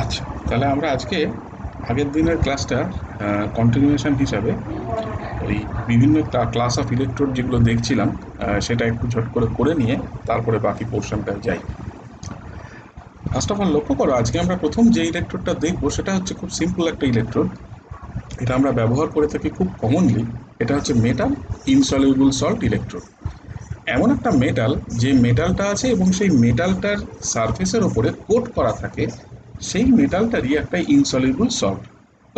আচ্ছা, তাহলে আমরা আজকে আগের দিনের ক্লাসটা কন্টিনিউয়েশন হিসাবে ওই বিভিন্ন ক্লাস অফ ইলেকট্রোড যেগুলো দেখছিলাম সেটা একটু ঝট করে করে নিয়ে তারপরে বাকি পোর্শনটায় যাই। ফার্স্ট অফ অল লক্ষ্য করো, আজকে আমরা প্রথম যে ইলেকট্রোডটা দেখবো সেটা হচ্ছে খুব সিম্পল একটা ইলেকট্রোড। এটা আমরা ব্যবহার করে থাকি খুব কমনলি। এটা হচ্ছে মেটাল ইনসলিউবল সল্ট ইলেকট্রোড। এমন একটা মেটাল যে মেটালটা আছে এবং সেই মেটালটার সারফেসের ওপরে কোট করা থাকে সেই মেটালটারই একটা ইনসলিউবল সল্ট।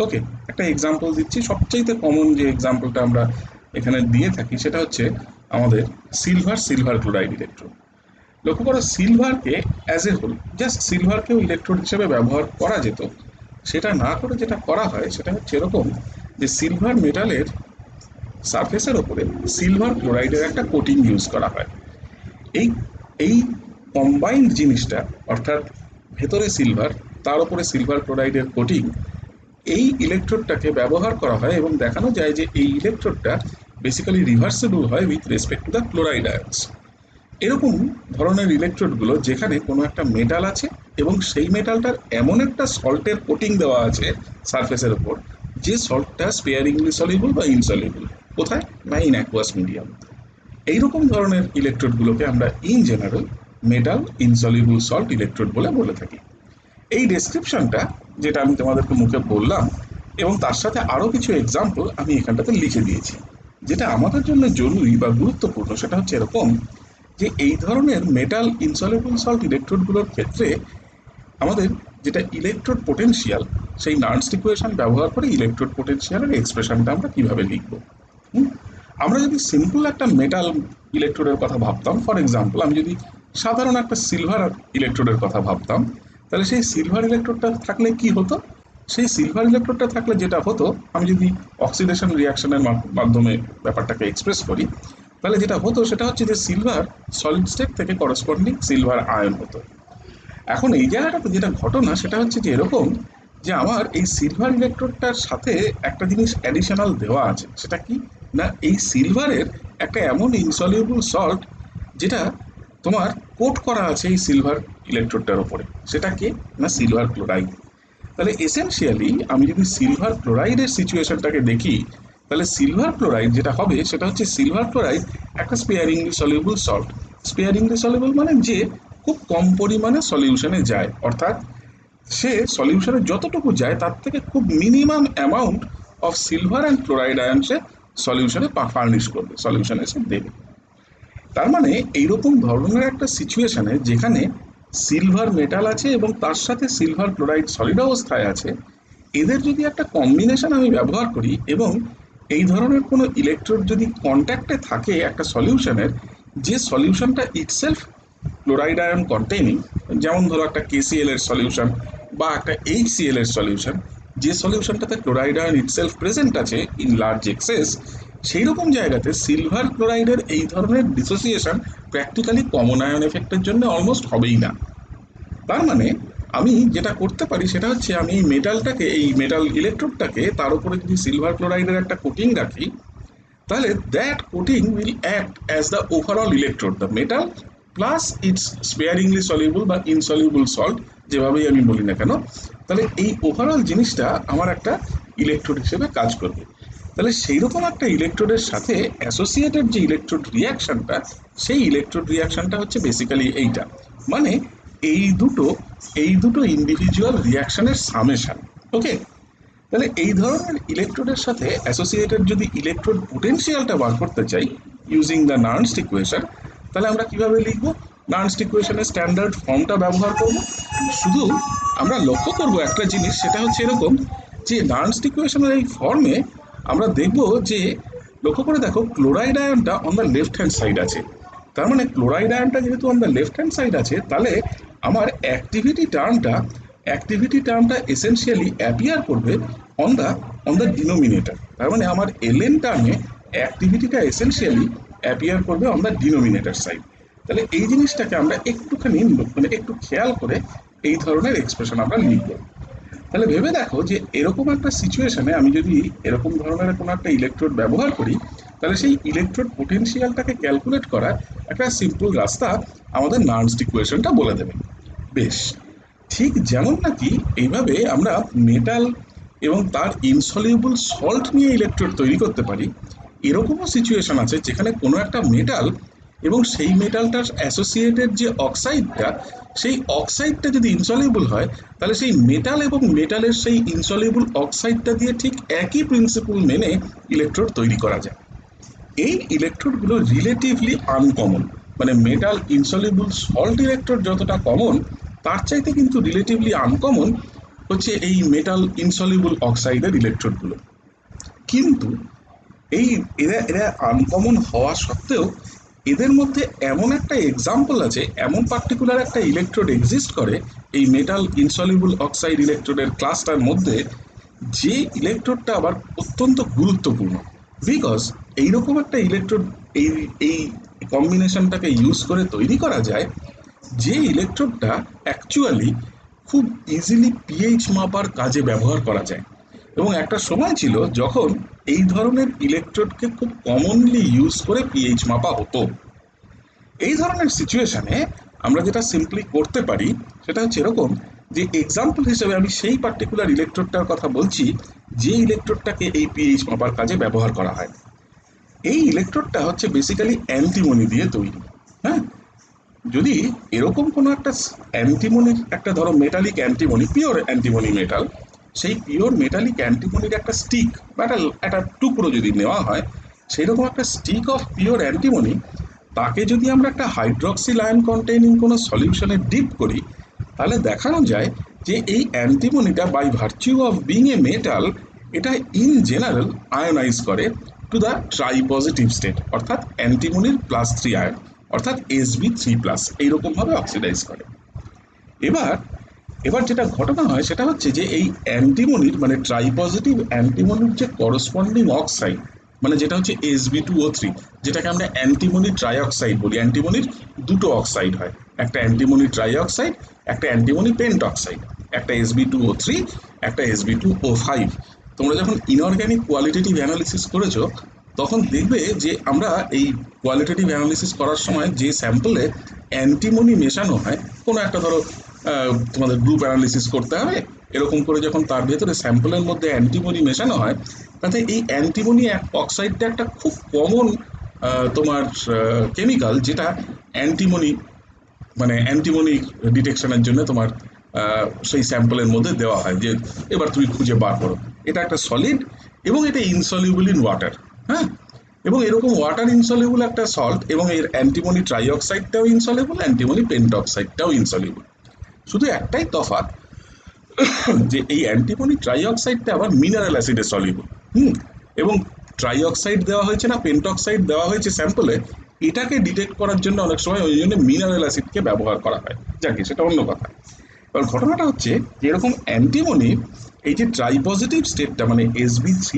ওকে, একটা এক্সাম্পল দিচ্ছি। সবচাইতে কমন যে এক্সাম্পলটা আমরা এখানে দিয়ে থাকি সেটা হচ্ছে আমাদের সিলভার ক্লোরাইড ইলেকট্রোড। লক্ষ্য করো, সিলভারকে অ্যাজ এ হোল, জাস্ট সিলভারকেও ইলেকট্রোড হিসেবে ব্যবহার করা যেত। সেটা না করে যেটা করা হয় সেটা হচ্ছে এরকম, যে সিলভার মেটালের সারফেসের ওপরে সিলভার ক্লোরাইডের একটা কোটিং ইউজ করা হয়। এই এই কম্বাইন্ড জিনিসটা, অর্থাৎ ভেতরে সিলভার, তার উপরে সিলভার ক্লোরাইডের কোটিং, এই ইলেকট্রোডটাকে ব্যবহার করা হয় এবং দেখানো যায় যে এই ইলেকট্রোডটা বেসিক্যালি রিভার্সেবল হয় with respect to the chloride আয়ন্স। এরকম ধরনের ইলেকট্রোডগুলো যেখানে কোনো একটা মেটাল আছে এবং সেই মেটালটার এমন একটা সল্টের কোটিং দেওয়া আছে সারফেসের উপর যে সল্টটা স্পেয়ারিংলি সলিউবল বা ইনসলিউবল। কোথায় না, ইন অ্যাকুয়াস মিডিয়াম। এইরকম ধরনের ইলেকট্রোডগুলোকে আমরা in general metal insoluble salt electrode বলে বলে থাকি। এই ডেসক্রিপশনটা যেটা আমি তোমাদেরকে মুখে বললাম এবং তার সাথে আরও কিছু এক্সাম্পল আমি এখানটাতে লিখে দিয়েছি। যেটা আমাদের জন্য জরুরি বা গুরুত্বপূর্ণ সেটা হচ্ছে এরকম, যে এই ধরনের মেটাল ইনসলিউবল সল্ট ইলেকট্রোডগুলোর ক্ষেত্রে আমাদের যেটা ইলেকট্রোড পোটেনশিয়াল, সেই নার্নস্ট ইকুয়েশন ব্যবহার করে ইলেকট্রোড পোটেনশিয়ালের এক্সপ্রেশনটা আমরা কিভাবে লিখব। আমরা যদি সিম্পল একটা মেটাল ইলেকট্রোডের কথা ভাবতাম, ফর এক্সাম্পল আমি যদি সাধারণ একটা সিলভার ইলেকট্রোডের কথা ভাবতাম, তাহলে সেই সিলভার ইলেকট্রোডটা থাকলে কি হতো? সেই সিলভার ইলেকট্রোডটা থাকলে যেটা হতো, আমি যদি অক্সিডেশন রিয়াকশনের মাধ্যমে ব্যাপারটাকে এক্সপ্রেস করি, তাহলে যেটা হতো সেটা হচ্ছে যে সিলভার সলিড স্টেট থেকে করসপন্ডিং সিলভার আয়ন হতো। এখন এই জায়গাটাতে যেটা ঘটনা সেটা হচ্ছে যে এরকম, যে আমার এই সিলভার ইলেকট্রোডটার সাথে একটা জিনিস অ্যাডিশনাল দেওয়া আছে। সেটা কি না, এই সিলভারের একটা এমন ইনসলিউবল সল্ট যেটা তোমার কোট করা আছে এই সিলভার ইলেকট্রোডটার ওপরে। সেটা কি না, সিলভার ক্লোরাইড। তাহলে এসেনশিয়ালি আমি যদি সিলভার ক্লোরাইডের সিচুয়েশনটাকে দেখি, তাহলে সিলভার ক্লোরাইড যেটা হবে সেটা হচ্ছে সিলভার ক্লোরাইড একটা স্পেয়ারিংলি সলিউবল সল্ট। স্পেয়ারিংলি সলিউবল মানে যে খুব কম পরিমাণে সলিউশনে যায়, অর্থাৎ সে সলিউশনে যতটুকু যায় তার থেকে খুব minimum amount of silver and chloride ion সে সলিউশনে ফার্নিশ করবে, সলিউশনে সে দেবে। তার মানে এইরকম ধরনের একটা সিচুয়েশনে যেখানে সিলভার মেটাল আছে এবং তার সাথে সিলভার ক্লোরাইড সলিড অবস্থায় আছে, এদের যদি একটা কম্বিনেশন আমি ব্যবহার করি এবং এই ধরনের কোনো ইলেকট্রোড যদি কন্ট্যাক্টে থাকে একটা সলিউশনের, যে সলিউশনটা ইটসেলফ ক্লোরাইড আয়ন কন্টেইনিং, যেমন ধরো একটা কেসিএল এর সলিউশন বা একটা এইচসিএল এর সলিউশন, যে সলিউশনটাতে ক্লোরাইড আয়ন ইটসেলফ প্রেজেন্ট আছে ইন লার্জ এক্সেস, সেই রকম জায়গাতে সিলভার ক্লোরাইডের এই ধরনের ডিসোসিয়েশন প্র্যাকটিক্যালি কমন আয়ন এফেক্টের জন্য অলমোস্ট হবেই না। তার মানে আমি যেটা করতে পারি সেটা হচ্ছে আমি এই মেটালটাকে, এই মেটাল ইলেকট্রোডটাকে তার উপরে যদি সিলভার ক্লোরাইডের একটা কোটিং রাখি, তাহলে that coating will act as the overall electrode, the metal plus it's স্পেয়ারিংলি soluble বা ইনসলিউবল সল্ট, যেভাবেই আমি বলি না কেন। তাহলে এই ওভারঅল জিনিসটা আমার একটা ইলেকট্রোড হিসেবে কাজ করবে। তাহলে সেই রকম একটা ইলেকট্রোডের সাথে অ্যাসোসিয়েটেড যে ইলেকট্রোড রিয়াকশনটা, সেই ইলেকট্রোড রিয়াকশনটা হচ্ছে বেসিক্যালি এইটা। মানে এই দুটো ইন্ডিভিজুয়াল রিয়াকশনের সামেশন। ওকে, তাহলে এই ধরনের ইলেকট্রোডের সাথে অ্যাসোসিয়েটেড যদি ইলেকট্রোড পোটেনশিয়ালটা বার করতে চাই ইউজিং দ্য নার্নস্ট ইকুয়েশন, তাহলে আমরা কিভাবে লিখবো? নার্নস্ট ইকুয়েশনের স্ট্যান্ডার্ড ফর্মটা ব্যবহার করব। শুধু আমরা লক্ষ্য করব একটা জিনিস, সেটা হচ্ছে এরকম, যে নার্নস্ট ইকুয়েশনের এই ফর্মে আমরা দেখব যে, লক্ষ্য করে দেখো, ক্লোরাইড আয়নটা on the left hand side আছে। তার মানে ক্লোরাইড আয়নটা যেহেতু on the left hand side আছে, তাহলে আমার অ্যাক্টিভিটি টার্মটা এসেনশিয়ালি অ্যাপিয়ার করবে অন দ্য ডিনোমিনেটর। তার মানে আমার এলএন টার্মে অ্যাক্টিভিটিটা এসেনশিয়ালি অ্যাপিয়ার করবে অন দ্য ডিনোমিনেটর সাইড। তাহলে এই জিনিসটাকে আমরা একটুখানি মানে একটু খেয়াল করে এই ধরনের এক্সপ্রেশন আমরা লিখব। তাহলে ভেবে দেখো যে এরকম একটা সিচুয়েশনে আমি যদি এরকম ধরনের কোনো একটা ইলেকট্রোড ব্যবহার করি, তাহলে সেই ইলেকট্রোড পোটেনশিয়ালটাকে ক্যালকুলেট করার একটা সিম্পল রাস্তা আমাদের নার্নস্ট ইকুয়েশনটা বলে দেবে। বেশ, ঠিক যেমন নাকি এইভাবে আমরা মেটাল এবং তার ইনসলিউবল সল্ট নিয়ে ইলেকট্রোড তৈরি করতে পারি, এরকমও সিচুয়েশন আছে যেখানে কোনো একটা মেটাল এবং সেই মেটালটার অ্যাসোসিয়েটেড যে অক্সাইডটা, সেই অক্সাইডটা যদি ইনসলিউবল হয়, তাহলে সেই মেটাল এবং মেটালের সেই ইনসলিউবল অক্সাইডটা দিয়ে ঠিক একই প্রিন্সিপল মেনে ইলেকট্রোড তৈরি করা যায়। এই ইলেকট্রোডগুলো রিলেটিভলি আনকমন, মানে মেটাল ইনসলিউবল সল্ট ইলেকট্রোড যতটা কমন, তার চাইতে কিন্তু রিলেটিভলি আনকমন হচ্ছে এই মেটাল ইনসলিউবল অক্সাইডের ইলেকট্রোডগুলো। কিন্তু এই এরা এরা আনকমন হওয়া সত্ত্বেও এদের মধ্যে এমন একটা এক্সাম্পল আছে, এমন পার্টিকুলার একটা ইলেকট্রোড এক্সিস্ট করে এই মেটাল ইনসলিউবল অক্সাইড ইলেকট্রোডের ক্লাসটার মধ্যে, যে ইলেকট্রোডটা আবার অত্যন্ত গুরুত্বপূর্ণ। বিকজ এইরকম একটা ইলেকট্রোড এই এই কম্বিনেশনটাকে ইউজ করে তৈরি করা যায়, যে ইলেকট্রোডটা অ্যাকচুয়ালি খুব ইজিলি পিএইচ মাপার কাজে ব্যবহার করা যায়। এবং একটা সময় ছিল যখন এই ধরনের ইলেকট্রোডকে খুব কমনলি ইউজ করে পিএইচ মাপা হতো। এই ধরনের সিচুয়েশনে আমরা যেটা সিম্পলি করতে পারি সেটা হচ্ছে এরকম, যে এক্সাম্পল হিসেবে আমি সেই পার্টিকুলার ইলেকট্রোডটার কথা বলছি যে ইলেকট্রোডটাকে এই পিএইচ মাপার কাজে ব্যবহার করা হয়। এই ইলেকট্রোডটা হচ্ছে বেসিক্যালি অ্যান্টিমনি দিয়ে তৈরি। হ্যাঁ, যদি এরকম কোনো একটা অ্যান্টিমনির একটা ধরো metallic antimony, pure antimony metal, সেই পিওর মেটালিক অ্যান্টিমনির একটা স্টিক বা একটা টুকরো যদি নেওয়া হয়, সেই রকম একটা স্টিক অফ পিওর অ্যান্টিমনি, তাকে যদি আমরা একটা হাইড্রক্সিল আয়ন কন্টেইনিং কোনো সলিউশনে ডিপ করি, তাহলে দেখানো যায় যে এই অ্যান্টিমনিটা by virtue of being a metal, এটা ইন জেনারেল আয়োনাইজ করে to the tri positive state, অর্থাৎ অ্যান্টিমনির +3 আয়ন, অর্থাৎ Sb3+, এইরকমভাবে অক্সিডাইজ করে। এবার এবার যেটা ঘটনা হয় সেটা হচ্ছে যে এই অ্যান্টিমনির মানে ট্রাই পজিটিভ অ্যান্টিমনির যে করসপন্ডিং অক্সাইড, মানে যেটা হচ্ছে Sb2O3, যেটাকে আমরা অ্যান্টিমনি ট্রাইঅক্সাইড বলি। অ্যান্টিমনির দুটো অক্সাইড হয়, একটা অ্যান্টিমনি ট্রাইঅক্সাইড, একটা অ্যান্টিমনি পেন্টঅক্সাইড, একটা Sb2O3, একটা Sb2O5। তোমরা যখন ইনঅর্গ্যানিক কোয়ালিটেটিভ অ্যানালিসিস করেছো, তখন দেখবে যে আমরা এই কোয়ালিটেটিভ অ্যানালিসিস করার সময় যে স্যাম্পলে অ্যান্টিমনি মেশানো হয়, কোনো একটা ধরো তোমাদের গ্রুপ অ্যানালিসিস করতে হবে, এরকম করে যখন তার ভেতরে স্যাম্পলের মধ্যে অ্যান্টিমনি মেশানো হয়, তাতে এই অ্যান্টিমনি অক্সাইডটা একটা খুব কমন তোমার কেমিক্যাল, যেটা অ্যান্টিমনি মানে অ্যান্টিমনি ডিটেকশনের জন্য তোমার সেই স্যাম্পলের মধ্যে দেওয়া হয়, যে এবার তুমি খুঁজে বার করো। এটা একটা সলিড এবং এটা ইনসলিউবল ইন ওয়াটার। হ্যাঁ, এবং এরকম ওয়াটার ইনসলিউবল একটা সল্ট, এবং এর অ্যান্টিমনি ট্রাইঅক্সাইডটাও ইনসলিউবল, অ্যান্টিমনি পেন্টঅক্সাইডটাও ইনসলিউবল। শুধু একটাই তফাৎ, যে এই অ্যান্টিমনি ট্রাইঅক্সাইডটা আবার মিনারেল অ্যাসিডে সলিউবল। এবং ট্রাইঅক্সাইড দেওয়া হয়েছে না পেন্টঅক্সাইড দেওয়া হয়েছে স্যাম্পলে, এটাকে ডিটেক্ট করার জন্য অনেক সময় ওই জন্য মিনারেল অ্যাসিডকে ব্যবহার করা হয়, যাকে সেটা অন্য কথা। এবার ঘটনাটা হচ্ছে যে এরকম অ্যান্টিমনির এই যে ট্রাই পজিটিভ স্টেটটা মানে Sb3+,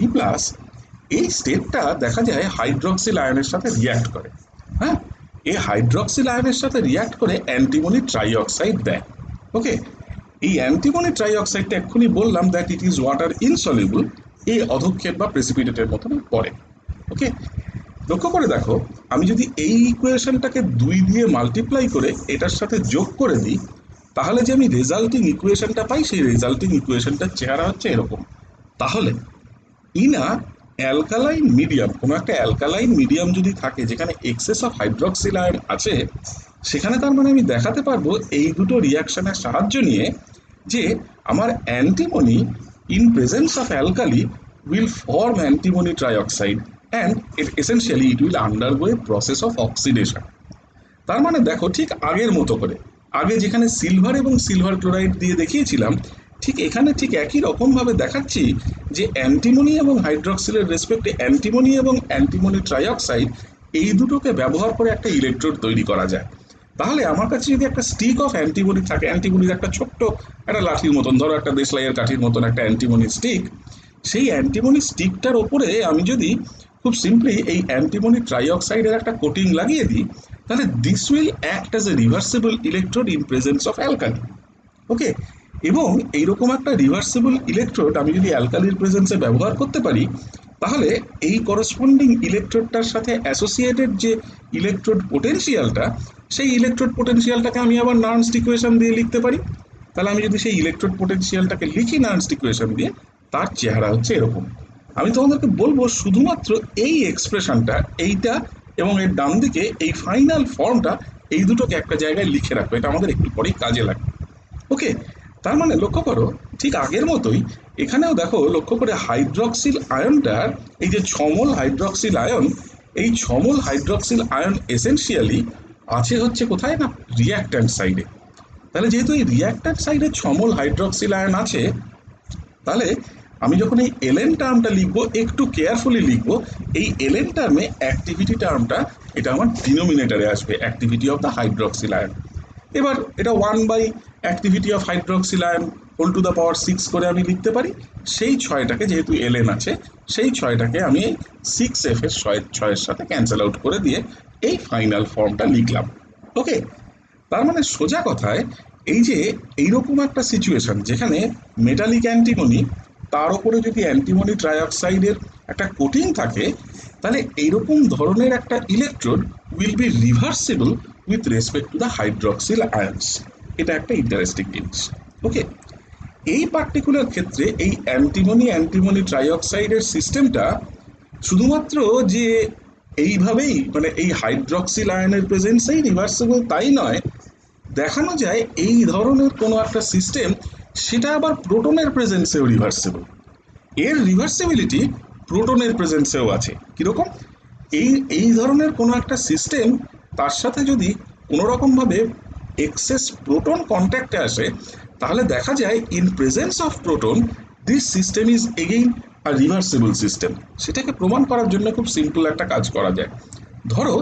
এই স্টেটটা দেখা যায় হাইড্রক্সিল আয়নের সাথে রিয়্যাক্ট করে। হ্যাঁ, এই হাইড্রক্সিল আয়নের সাথে রিয়্যাক্ট করে অ্যান্টিমনি ট্রাইঅক্সাইড দেয়। ওকে, এই অ্যান্টিমনি ট্রাইঅক্সাইডটা এক্ষুনি বললাম that it is water insoluble, এই অধক্ষেপ বা প্রেসিপিটেটের মতন পড়ে। ওকে, লক্ষ্য করে দেখো, আমি যদি এই ইকুয়েশনটাকে 2 দিয়ে মাল্টিপ্লাই করে এটার সাথে যোগ করে দিই, তাহলে যে আমি রেজাল্টিং ইকুয়েশনটা পাই, সেই রেজাল্টিং ইকুয়েশনটার চেহারা হচ্ছে এরকম। তাহলে ইন আ অ্যালকালাইন মিডিয়াম, কোনো একটা অ্যালকালাইন মিডিয়াম যদি থাকে যেখানে এক্সেস অফ হাইড্রক্সিল আয়ন আছে, সেখানে তার মানে আমি দেখাতে পারবো এই দুটো রিয়াকশনের সাহায্য নিয়ে যে আমার antimony in presence of alkali will form antimony trioxide and essentially it will undergo a process of oxidation. তার মানে দেখো, ঠিক আগের মতো করে, আগে যেখানে সিলভার এবং সিলভার ক্লোরাইড দিয়ে দেখিয়েছিলাম, ঠিক এখানে ঠিক একই রকমভাবে দেখাচ্ছি যে অ্যান্টিমনি এবং হাইড্রক্সিলের রেসপেক্টে অ্যান্টিমনি এবং অ্যান্টিমনি ট্রাইঅক্সাইড এই দুটোকে ব্যবহার করে একটা ইলেকট্রোড তৈরি করা যায়। তাহলে আমার কাছে যদি একটা স্টিক অফ অ্যান্টিমনি থাকে, অ্যান্টিমনির একটা ছোট্ট একটা লাঠির মতন, ধরো একটা দেশলাইয়ের কাঠির মতন একটা অ্যান্টিমনি স্টিক, সেই অ্যান্টিমনি স্টিকটার ওপরে আমি যদি খুব সিম্পলি এই অ্যান্টিমনি ট্রাইঅক্সাইডের একটা কোটিং লাগিয়ে দিই, তাহলে this will act as a reversible electrode in presence of alkali. Okay, এবং এইরকম একটা রিভার্সিবল ইলেকট্রোড আমি যদি অ্যালকালির প্রেজেন্সে ব্যবহার করতে পারি, তাহলে এই করসপন্ডিং ইলেকট্রোডটার সাথে অ্যাসোসিয়েটেড যে ইলেকট্রোড পোটেনশিয়ালটা, সেই ইলেকট্রোড পোটেনশিয়ালটাকে আমি আবার নার্নস্ট ইকুয়েশন দিয়ে লিখতে পারি। তাহলে আমি যদি সেই ইলেকট্রোড পোটেনশিয়ালটাকে লিখি নার্নস্ট ইকুয়েশন দিয়ে, তার চেহারা হচ্ছে এরকম। আমি তোমাদেরকে বলবো শুধুমাত্র এই এক্সপ্রেশনটা, এইটা এবং এর ডান দিকে এই ফাইনাল ফর্মটা, এই দুটোকে একটা জায়গায় লিখে রাখো, এটা আমাদের একটু পরেই কাজে লাগবে। ওকে, তার মানে লক্ষ্য করো ঠিক আগের মতোই এখানেও দেখো, লক্ষ্য করে হাইড্রক্সিল আয়নটার এই যে ছমল হাইড্রক্সিল আয়ন, এই ছমল হাইড্রক্সিল আয়ন এসেনশিয়ালি আছে হচ্ছে কোথায় না, রিয়াক্ট্যান্ট সাইডে। তাহলে যেহেতু এই রিয়াক্ট্যান্ট সাইডে ছমল হাইড্রক্সিল আয়ন আছে, তাহলে আমি যখন এই এলএন টার্মটা লিখবো একটু কেয়ারফুলি লিখবো। এই এলএন টার্মে অ্যাক্টিভিটি টার্মটা এটা আমার ডিনোমিনেটরে আসবে, activity of the hydroxyl ion. এবার এটা 1 by activity of hydroxyl ion whole to the power 6 করে আমি লিখতে পারি। সেই 6টাকে যেহেতু এলএন আছে, সেই 6টাকে আমি 6f এর 6-এর সাথে ক্যান্সেল আউট করে দিয়ে এই ফাইনাল ফর্মটা লিখলাম। ওকে, তার মানে সোজা কথায় এই যে এইরকম একটা সিচুয়েশন যেখানে মেটালিক অ্যান্টিমনি, তার উপরে যদি অ্যান্টিমনি ট্রাইঅক্সাইডের একটা কোটিং থাকে, তাহলে এইরকম ধরনের একটা electrode will be reversible with respect to the hydroxyl আয়ন্স। এটা একটা ইন্টারেস্টিং জিনিস। ওকে, এই পার্টিকুলার ক্ষেত্রে এই অ্যান্টিমনি ট্রাইঅক্সাইডের সিস্টেমটা শুধুমাত্র যে এইভাবেই মানে এই হাইড্রক্সিল আয়নের প্রেজেন্সেই রিভার্সিবল তাই নয়, দেখানো যায় এই ধরনের কোনো একটা সিস্টেম সেটা আবার প্রোটনের প্রেজেন্সেও রিভার্সিবল। এর রিভার্সিবিলিটি প্রোটনের প্রেজেন্সেও আছে। কীরকম? এই এই ধরনের কোনো একটা সিস্টেম, তার সাথে যদি কোনোরকমভাবে এক্সেস প্রোটন কন্ট্যাক্টে আসে, তাহলে দেখা যায় in presence of proton this system is again a reversible system. সেটাকে প্রমাণ করার জন্য খুব সিম্পল একটা কাজ করা যায়। ধরো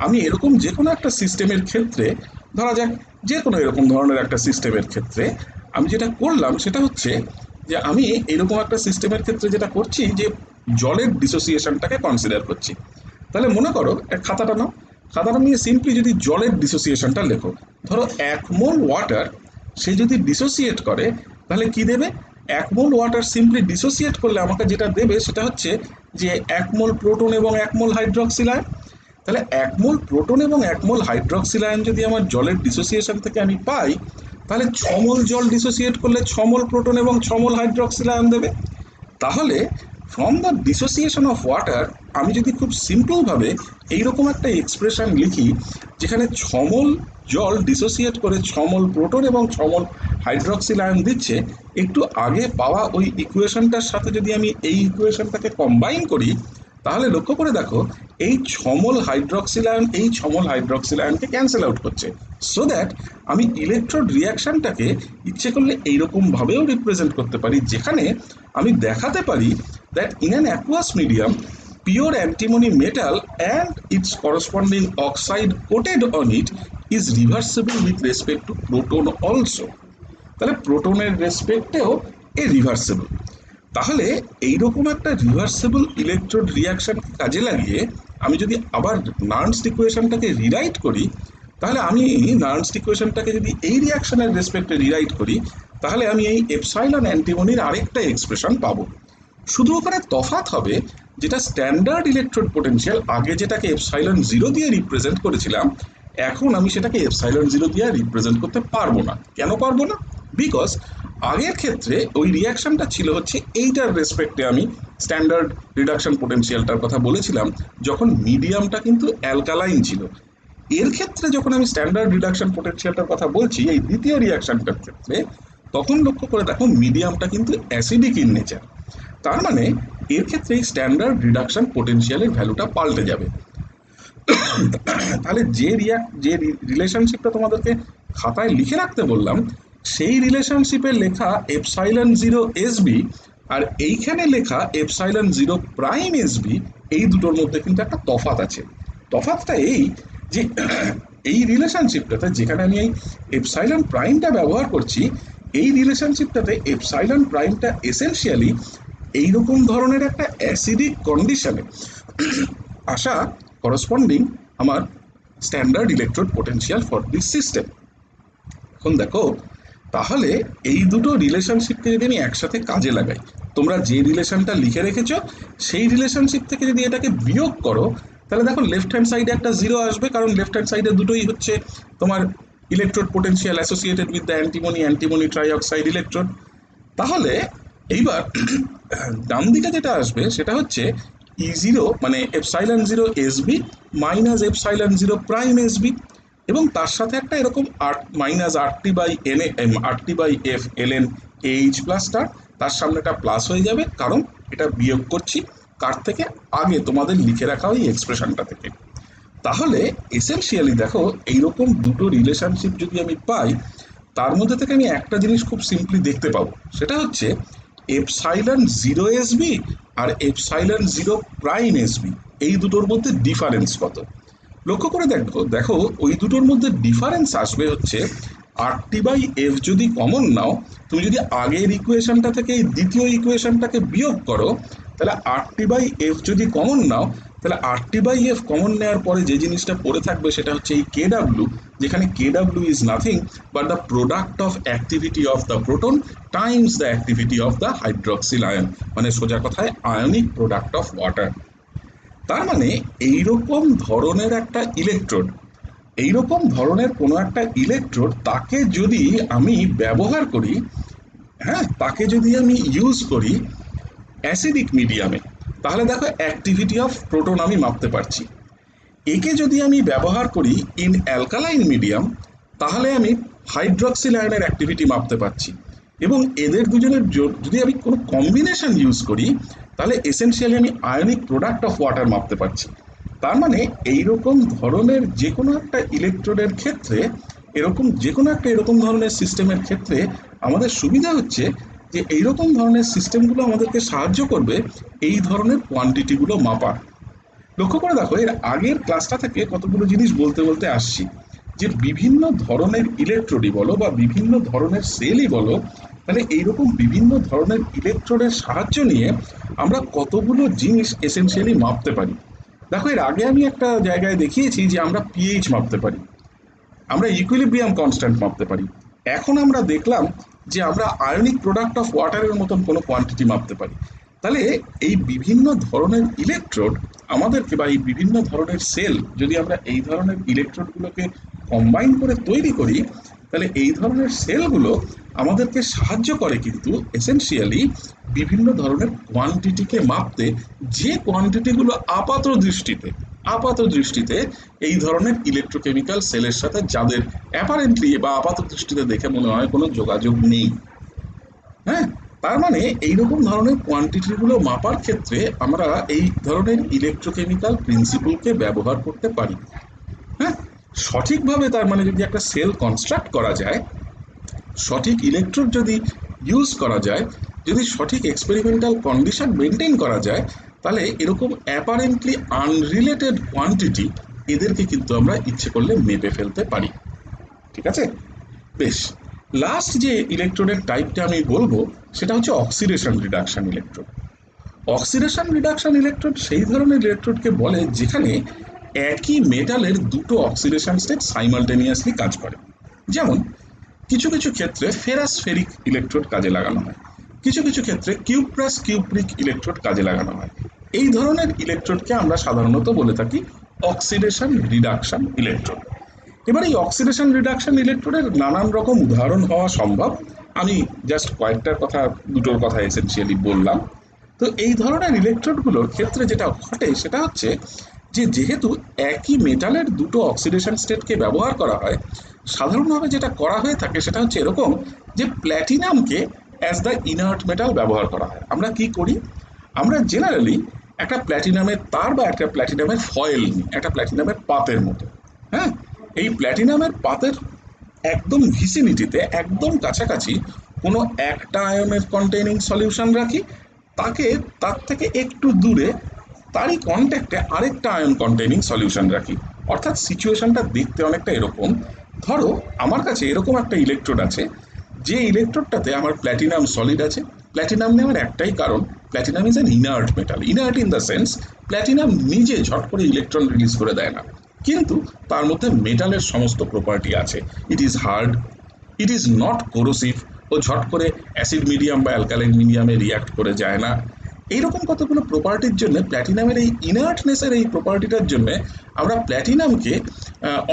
আমি এরকম যে কোনো একটা সিস্টেমের ক্ষেত্রে, ধরা যাক যে কোনো এরকম ধরনের একটা সিস্টেমের ক্ষেত্রে আমি যেটা করলাম সেটা হচ্ছে যে আমি এরকম একটা সিস্টেমের ক্ষেত্রে যেটা করছি যে জলের ডিসোসিয়েশনটাকে কনসিডার করছি। তাহলে মনে করো এক খাতাটা নাও, খাতাটা নিয়ে সিম্পলি যদি জলের ডিসোসিয়েশনটা লেখো। ধরো 1 মোল ওয়াটার সে যদি ডিসোসিয়েট করে, তাহলে কি দেবে? 1 মোল ওয়াটার সিম্পলি ডিসোসিয়েট করলে আমাকে যেটা দেবে সেটা হচ্ছে যে 1 মোল প্রোটন এবং 1 মোল হাইড্রক্সিল আয়ন। তাহলে 1 মোল প্রোটন এবং 1 মোল হাইড্রক্সিল আয়ন যদি আমার জলের ডিসোসিয়েশন থেকে আমি পাই, তাহলে 6 মোল জল ডিসোসিয়েট করলে 6 মোল প্রোটন এবং 6 মোল হাইড্রক্সিল আয়ন দেবে। তাহলে from the dissociation of water আমি যদি খুব সিম্পলভাবে এইরকম একটা এক্সপ্রেশন লিখি, যেখানে 6 মোল জল ডিসোসিয়েট করে 6 মোল প্রোটন এবং 6 মোল হাইড্রক্সিল আয়ন দিচ্ছে, একটু আগে পাওয়া ওই ইকুয়েশনটার সাথে যদি আমি এই ইকুয়েশনটাকে কম্বাইন করি, তাহলে লক্ষ্য করে দেখো এই 6 মোল হাইড্রক্সিল আয়ন এই 6 মোল হাইড্রক্সিল আয়নকে ক্যান্সেল আউট করছে, সো দ্যাট আমি ইলেকট্রোড রিয়াকশনটাকে ইচ্ছে করলে এইরকমভাবেও রিপ্রেজেন্ট করতে পারি, যেখানে আমি দেখাতে পারি that in an aqueous medium pure antimony metal and its corresponding oxide coated on it is reversible with respect to proton also. তাহলে প্রোটনের রেসপেক্টেও এ রিভার্সেবল। তাহলে এইরকম একটা রিভার্সেবল ইলেকট্রোড রিয়াকশন কাজে লাগিয়ে আমি যদি আবার নার্নস্ট ইকুয়েশনটাকে রিরাইট করি, তাহলে আমি নার্নস্ট ইকুয়েশনটাকে যদি এই রিয়াকশনের রেসপেক্টে রিরাইট করি, তাহলে আমি এই এপসাইলন অ্যান্টিমনির আরেকটা এক্সপ্রেশন পাবো। শুধু ওখানে তফাৎ হবে, যেটা স্ট্যান্ডার্ড ইলেকট্রোড পোটেনশিয়াল আগে যেটাকে এপসাইলন 0 দিয়ে রিপ্রেজেন্ট করেছিলাম, এখন আমি সেটাকে এপসাইলন 0 দিয়ে রিপ্রেজেন্ট করতে পারবো না। কেন পারবো না? বিকজ আগের ক্ষেত্রে ওই রিয়াকশনটা ছিল হচ্ছে এইটার রেসপেক্টে আমি স্ট্যান্ডার্ড রিডাকশন পোটেনশিয়ালটার কথা বলেছিলাম, যখন মিডিয়ামটা কিন্তু অ্যালকালাইন ছিল। এর ক্ষেত্রে যখন আমি স্ট্যান্ডার্ড রিডাকশন পোটেনশিয়ালটার কথা বলছি এই দ্বিতীয় রিয়াকশনটার ক্ষেত্রে, তখন লক্ষ্য করে দেখো মিডিয়ামটা কিন্তু অ্যাসিডিক ইন নেচার। তার মানে এর ক্ষেত্রে এই স্ট্যান্ডার্ড রিডাকশন পোটেনশিয়ালের ভ্যালুটা পাল্টে যাবে। তাহলে যে রিলেশনশিপটা তোমাদেরকে খাতায় লিখে রাখতে বললাম, সেই রিলেশনশিপে লেখা এপসাইলন 0 এসবি আর এইখানে লেখা এপসাইলন 0 প্রাইম এসবি, এই দুটোর মধ্যে কিন্তু একটা তফাৎ আছে। তফাৎটা এই যে এই রিলেশনশিপটাতে যেখানে আমি এই এপসাইলন প্রাইমটা ব্যবহার করছি, এই রিলেশনশিপটাতে এপসাইলন প্রাইমটা এসেনশিয়ালি এইরকম ধরনের একটা অ্যাসিডিক কন্ডিশনে আসা করসপন্ডিং আমার standard electrode potential for this system. এখন দেখো, তাহলে এই দুটো রিলেশনশিপকে যদি আমি একসাথে কাজে লাগাই, তোমরা যে রিলেশনটা লিখে রেখেছ সেই রিলেশনশিপ থেকে যদি এটাকে বিয়োগ করো, তাহলে দেখো লেফট হ্যান্ড সাইডে একটা 0 আসবে, কারণ লেফট হ্যান্ড সাইডে দুটোই হচ্ছে তোমার electrode potential associated with the antimony trioxide electrode. তাহলে এইবার ডান দিকে যেটা আসবে সেটা হচ্ছে E0 মানে epsilon zero SB minus epsilon zero prime SB, এবং তার সাথে একটা এরকম minus R T by F L N H plus star, তার সামনে একটা প্লাস হয়ে যাবে কারণ এটা বিয়োগ করছি কার থেকে, আগে তোমাদের লিখে রাখা ওই এক্সপ্রেশনটা থেকে। তাহলে এসেনশিয়ালি দেখো এইরকম দুটো রিলেশনশিপ যদি আমি পাই, তার মধ্যে থেকে আমি একটা জিনিস খুব সিম্পলি দেখতে পাবো, সেটা হচ্ছে এপসাইলন জিরো এসবি আর এপসাইলন জিরো প্রাইম এসবি, এই দুটোর মধ্যে ডিফারেন্স কত। লক্ষ্য করে দেখো দেখো ওই দুটোর মধ্যে ডিফারেন্স আসবে হচ্ছে আর টি বাই এফ যদি কমন নাও, তুমি যদি আগের ইকুয়েশনটা থেকে এই দ্বিতীয় ইকুয়েশনটাকে বিয়োগ করো, তাহলে আর টি বাই এফ যদি কমন নাও, তাহলে আর টি বাই এফ কমন নেওয়ার পরে যে জিনিসটা পড়ে থাকবে সেটা হচ্ছে এই কে ডাব্লিউ, যেখানে K W is nothing but the product of activity of the proton times the activity of the hydroxyl ion, মানে সোজা কথায় আয়নিক প্রোডাক্ট অফ ওয়াটার। তার মানে এইরকম ধরনের একটা ইলেকট্রোড, এইরকম ধরনের কোনো একটা ইলেকট্রোড তাকে যদি আমি ব্যবহার করি, হ্যাঁ তাকে যদি আমি ইউজ করি অ্যাসিডিক মিডিয়ামে, তাহলে দেখো অ্যাক্টিভিটি অফ প্রোটন আমি মাপতে পারছি। একে যদি আমি ব্যবহার করি ইন অ্যালকালাইন মিডিয়াম, তাহলে আমি হাইড্রক্সিল আয়নের অ্যাক্টিভিটি মাপতে পারছি, এবং এদের দুজনের যদি আমি কোনো কম্বিনেশন ইউজ করি, তাহলে এসেনশিয়ালি আমি আয়নিক প্রোডাক্ট অফ ওয়াটার মাপতে পারছি। তার মানে এইরকম ধরনের যে কোনো একটা ইলেকট্রোডের ক্ষেত্রে, এরকম যে কোনো একটা এরকম ধরনের সিস্টেমের ক্ষেত্রে আমাদের সুবিধা হচ্ছে যে এইরকম ধরনের সিস্টেমগুলো আমাদেরকে সাহায্য করবে এই ধরনের কোয়ান্টিটিগুলো মাপার। লক্ষ্য করে দেখো এর আগের ক্লাসটা থেকে কতগুলো জিনিস বলতে বলতে আসছি, যে বিভিন্ন ধরনের ইলেকট্রোডই বলো বা বিভিন্ন ধরনের সেলই বলো, তাহলে এইরকম বিভিন্ন ধরনের ইলেকট্রোডের সাহায্য নিয়ে আমরা কতগুলো জিনিস এসেনশিয়ালি মাপতে পারি। দেখো এর আগে আমি একটা জায়গায় দেখিয়েছি যে আমরা পিএইচ মাপতে পারি, আমরা ইকুইলিব্রিয়াম কনস্ট্যান্ট মাপতে পারি। এখন আমরা দেখলাম যে আমরা আয়নিক প্রোডাক্ট অফ ওয়াটারের মতন কোনো কোয়ান্টিটি মাপতে পারি। তাহলে এই বিভিন্ন ধরনের ইলেকট্রোড আমাদেরকে, বা এই বিভিন্ন ধরনের সেল যদি আমরা এই ধরনের ইলেকট্রোডগুলোকে কম্বাইন করে তৈরি করি, তাহলে এই ধরনের সেলগুলো আমাদেরকে সাহায্য করে কিন্তু এসেনশিয়ালি বিভিন্ন ধরনের কোয়ান্টিটিকে মাপতে, যে কোয়ান্টিটিগুলো আপাত দৃষ্টিতে এই ধরনের ইলেকট্রোকেমিক্যাল সেলের সাথে যাদের অ্যাপারেন্টলি বা আপাত দৃষ্টিতে দেখে মনে হয় কোনো যোগাযোগ নেই। হ্যাঁ, তার মানে এইরকম ধরনের কোয়ান্টিটিগুলো মাপার ক্ষেত্রে আমরা এই ধরনের ইলেকট্রোকেমিক্যাল প্রিন্সিপলকে ব্যবহার করতে পারি। হ্যাঁ, সঠিকভাবে তার মানে যদি একটা সেল কনস্ট্রাক্ট করা যায়, সঠিক ইলেকট্রোড যদি ইউজ করা যায়, যদি সঠিক এক্সপেরিমেন্টাল কন্ডিশন মেনটেন করা যায়, তাহলে এরকম অ্যাপারেন্টলি আনরিলেটেড কোয়ান্টিটি এদেরকে কিন্তু আমরা ইচ্ছে করলে মেপে ফেলতে পারি। ঠিক আছে, বেশ। লাস্ট যে ইলেকট্রোডের টাইপটা আমি বলবো সেটা হচ্ছে oxidation reduction electrode. Oxidation reduction electrode সেই ধরনের ইলেকট্রোডকে বলে যেখানে একই মেটালের দুটো অক্সিডেশন স্টেট সাইমালটেনিয়াসলি কাজ করে। যেমন কিছু কিছু ক্ষেত্রে ফেরাস ফেরিক ইলেকট্রোড কাজে লাগানো হয়, কিছু কিছু ক্ষেত্রে কিউপ্রাস কিউপ্রিক ইলেকট্রোড কাজে লাগানো হয়। এই ধরনের ইলেকট্রোডকে আমরা সাধারণত বলে থাকি অক্সিডেশন রিডাকশন ইলেকট্রোড। এবার এই অক্সিডেশন রিডাকশন ইলেকট্রোডের নানান রকম উদাহরণ হওয়া সম্ভব, আমি জাস্ট কয়েকটার কথা, দুটোর কথা এসেনশিয়ালি বললাম। তো এই ধরনের ইলেকট্রোডগুলোর ক্ষেত্রে যেটা ঘটে সেটা হচ্ছে যে যেহেতু একই মেটালের দুটো অক্সিডেশন স্টেটকে ব্যবহার করা হয়, সাধারণভাবে যেটা করা হয়ে থাকে সেটা হচ্ছে এরকম যে প্ল্যাটিনামকে অ্যাজ দ্য ইনার্ট মেটাল ব্যবহার করা হয়। আমরা কি করি, আমরা জেনারেলি একটা প্ল্যাটিনামের তার বা একটা প্ল্যাটিনামের ফয়েল নিই, একটা প্ল্যাটিনামের পাতের মতো। হ্যাঁ, এই প্ল্যাটিনামের পাতের একদম ভিসিনিটিতে, একদম কাছাকাছি কোনো একটা আয়নের কন্টেইনিং সলিউশন রাখি, তাকে তার থেকে একটু দূরে তারই কন্ট্যাক্টে আরেকটা আয়ন কন্টেইনিং সলিউশন রাখি। অর্থাৎ সিচুয়েশনটা দেখতে অনেকটা এরকম, ধরো আমার কাছে এরকম একটা ইলেকট্রোড আছে, যে ইলেকট্রোডটাতে আমার প্ল্যাটিনাম সলিড আছে। প্ল্যাটিনাম নেওয়ার একটাই কারণ, platinum is an inert metal. Inert in the sense platinum নিজে ঝট করে ইলেকট্রন রিলিজ করে দেয় না, কিন্তু তার মধ্যে মেটালের সমস্ত প্রপার্টি আছে। It is hard, it is not corrosive, ও ঝট করে অ্যাসিড মিডিয়াম বা অ্যালকালাইন মিডিয়ামে রিয়াক্ট করে যায় না। এইরকম কতগুলো প্রপার্টির জন্য, প্ল্যাটিনামের এই ইনার্টনেসের এই প্রপার্টিটার জন্য আমরা প্ল্যাটিনামকে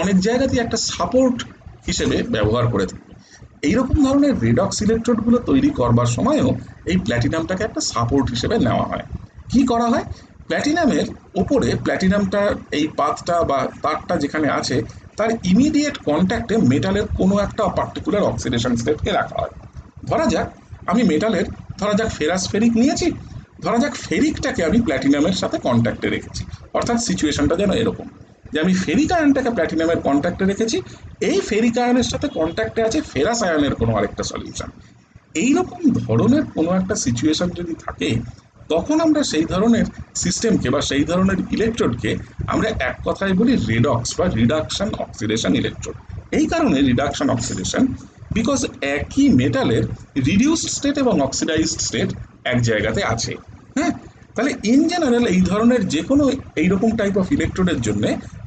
অনেক জায়গাতেই একটা সাপোর্ট হিসেবে ব্যবহার করে থাকি। এইরকম ধরনের রেডক্স ইলেকট্রোডগুলো তৈরি করবার সময়ও এই প্ল্যাটিনামটাকে একটা সাপোর্ট হিসেবে নেওয়া হয়। কি করা হয়, প্ল্যাটিনামের ওপরে প্ল্যাটিনামটা এই পাতটা বা তারটা যেখানে আছে তার ইমিডিয়েট কন্ট্যাক্টে মেটালের কোনো একটা পার্টিকুলার অক্সিডেশন স্টেটকে রাখা হয়। ধরা যাক আমি মেটালের, ধরা যাক ফেরাস ফেরিক নিয়েছি, ধরা যাক ফেরিকটাকে আমি প্ল্যাটিনামের সাথে কন্ট্যাক্টে রেখেছি। অর্থাৎ সিচুয়েশনটা যেন এরকম যে আমি ফেরিক আয়নটাকে প্ল্যাটিনামের কন্ট্যাক্টে রেখেছি, এই ফেরিক আয়নের সাথে কন্ট্যাক্টে আছে ফেরাস আয়নের কোনো আরেকটা সলিউশন। এইরকম ধরনের কোনো একটা সিচুয়েশন যদি থাকে, তখন আমরা সেই ধরনের সিস্টেমকে বা সেই ধরনের ইলেকট্রোডকে আমরা এক কথায় বলি রেডক্স বা রিডাকশন অক্সিডেশন ইলেকট্রোড। এই কারণে রিডাকশন অক্সিডেশন, বিকজ একই মেটালের রিডিউসড স্টেট এবং অক্সিডাইজড স্টেট এক জায়গাতে আছে। হ্যাঁ, তাহলে ইন জেনারেল এই ধরনের যে কোনো এইরকম টাইপ অফ ইলেকট্রোডের জন্য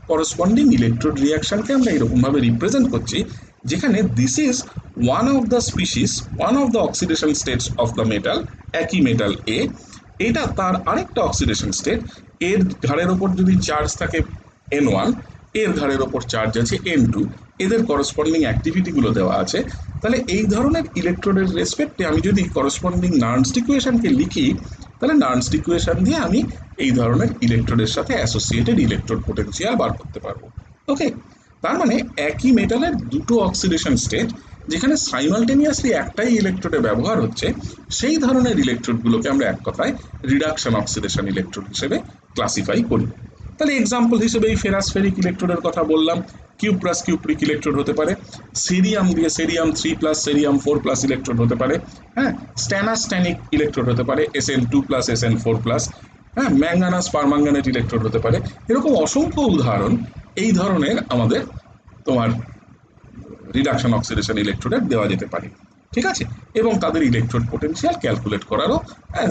করসপন্ডিং ইলেকট্রোড রিয়াকশনকে আমরা এরকমভাবে রিপ্রেজেন্ট করছি, যেখানে this is one of the species, one of the oxidation states of the metal, একই মেটাল এ, এটা তার আরেকটা অক্সিডেশন স্টেট, এর ঘাড়ের ওপর যদি চার্জ থাকে N1, এর ঘাড়ের ওপর চার্জ আছে N2, এদের করসপন্ডিং অ্যাক্টিভিটিগুলো দেওয়া আছে। তাহলে এই ধরনের ইলেকট্রোডের রেসপেক্টে আমি যদি করসপন্ডিং নার্নস্ট ইকুয়েশনকে লিখি, তাহলে নার্নস্ট ইকুয়েশন দিয়ে আমি এই ধরনের ইলেকট্রোডের সাথে অ্যাসোসিয়েটেড ইলেকট্রোড পোটেনশিয়াল বার করতে পারবো। ওকে, তার মানে একই মেটালের দুটো অক্সিডেশন স্টেট যেখানে সাইমালটেনিয়াসলি একটাই ইলেকট্রোডে ব্যবহার হচ্ছে, সেই ধরনের ইলেকট্রোডগুলোকে আমরা এক কথায় রিডাকশন অক্সিডেশন ইলেকট্রোড হিসেবে ক্লাসিফাই করি। তাহলে এক্সাম্পল হিসেবে এই ফেরাস ফেরিক ইলেকট্রোডের কথা বললাম, কিউপ্রাস কিউপ্রিক ইলেকট্রোড হতে পারে, সিরিয়াম দিয়ে সেরিয়াম 3+ সেরিয়াম 4+ ইলেকট্রোড হতে পারে, হ্যাঁ, স্ট্যানাস্ট্যানিক ইলেকট্রোড হতে পারে SN2+ SN4+, হ্যাঁ, ম্যাঙ্গানাস পারম্যাঙ্গানেট ইলেকট্রোড হতে পারে। এরকম অসংখ্য উদাহরণ এই ধরনের আমাদের তোমার রিডাকশন অক্সিডেশন ইলেকট্রোডের দেওয়া যেতে পারে। ঠিক আছে, এবং তাদের ইলেকট্রোড পোটেনশিয়াল ক্যালকুলেট করারও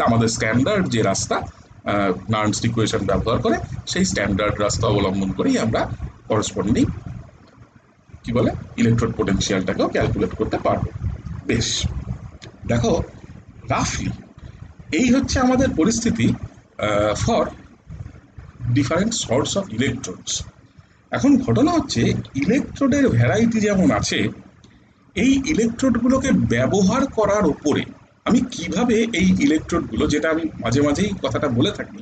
আমাদের স্ট্যান্ডার্ড যে রাস্তা নার্নস্ট ইকুয়েশন ব্যবহার করে, সেই স্ট্যান্ডার্ড রাস্তা অবলম্বন করেই আমরা করসপন্ডিং কি বলে ইলেকট্রোড পোটেনশিয়ালটাকেও ক্যালকুলেট করতে পারবো। বেশ, দেখো রাফলি এই হচ্ছে আমাদের পরিস্থিতি for different sorts of electrodes. এখন ঘটনা হচ্ছে ইলেকট্রোডের ভ্যারাইটি যেমন আছে, এই ইলেকট্রোডগুলোকে ব্যবহার করার উপরে আমি কিভাবে এই ইলেকট্রোডগুলো, যেটা আমি মাঝে মাঝেই কথাটা বলে থাকি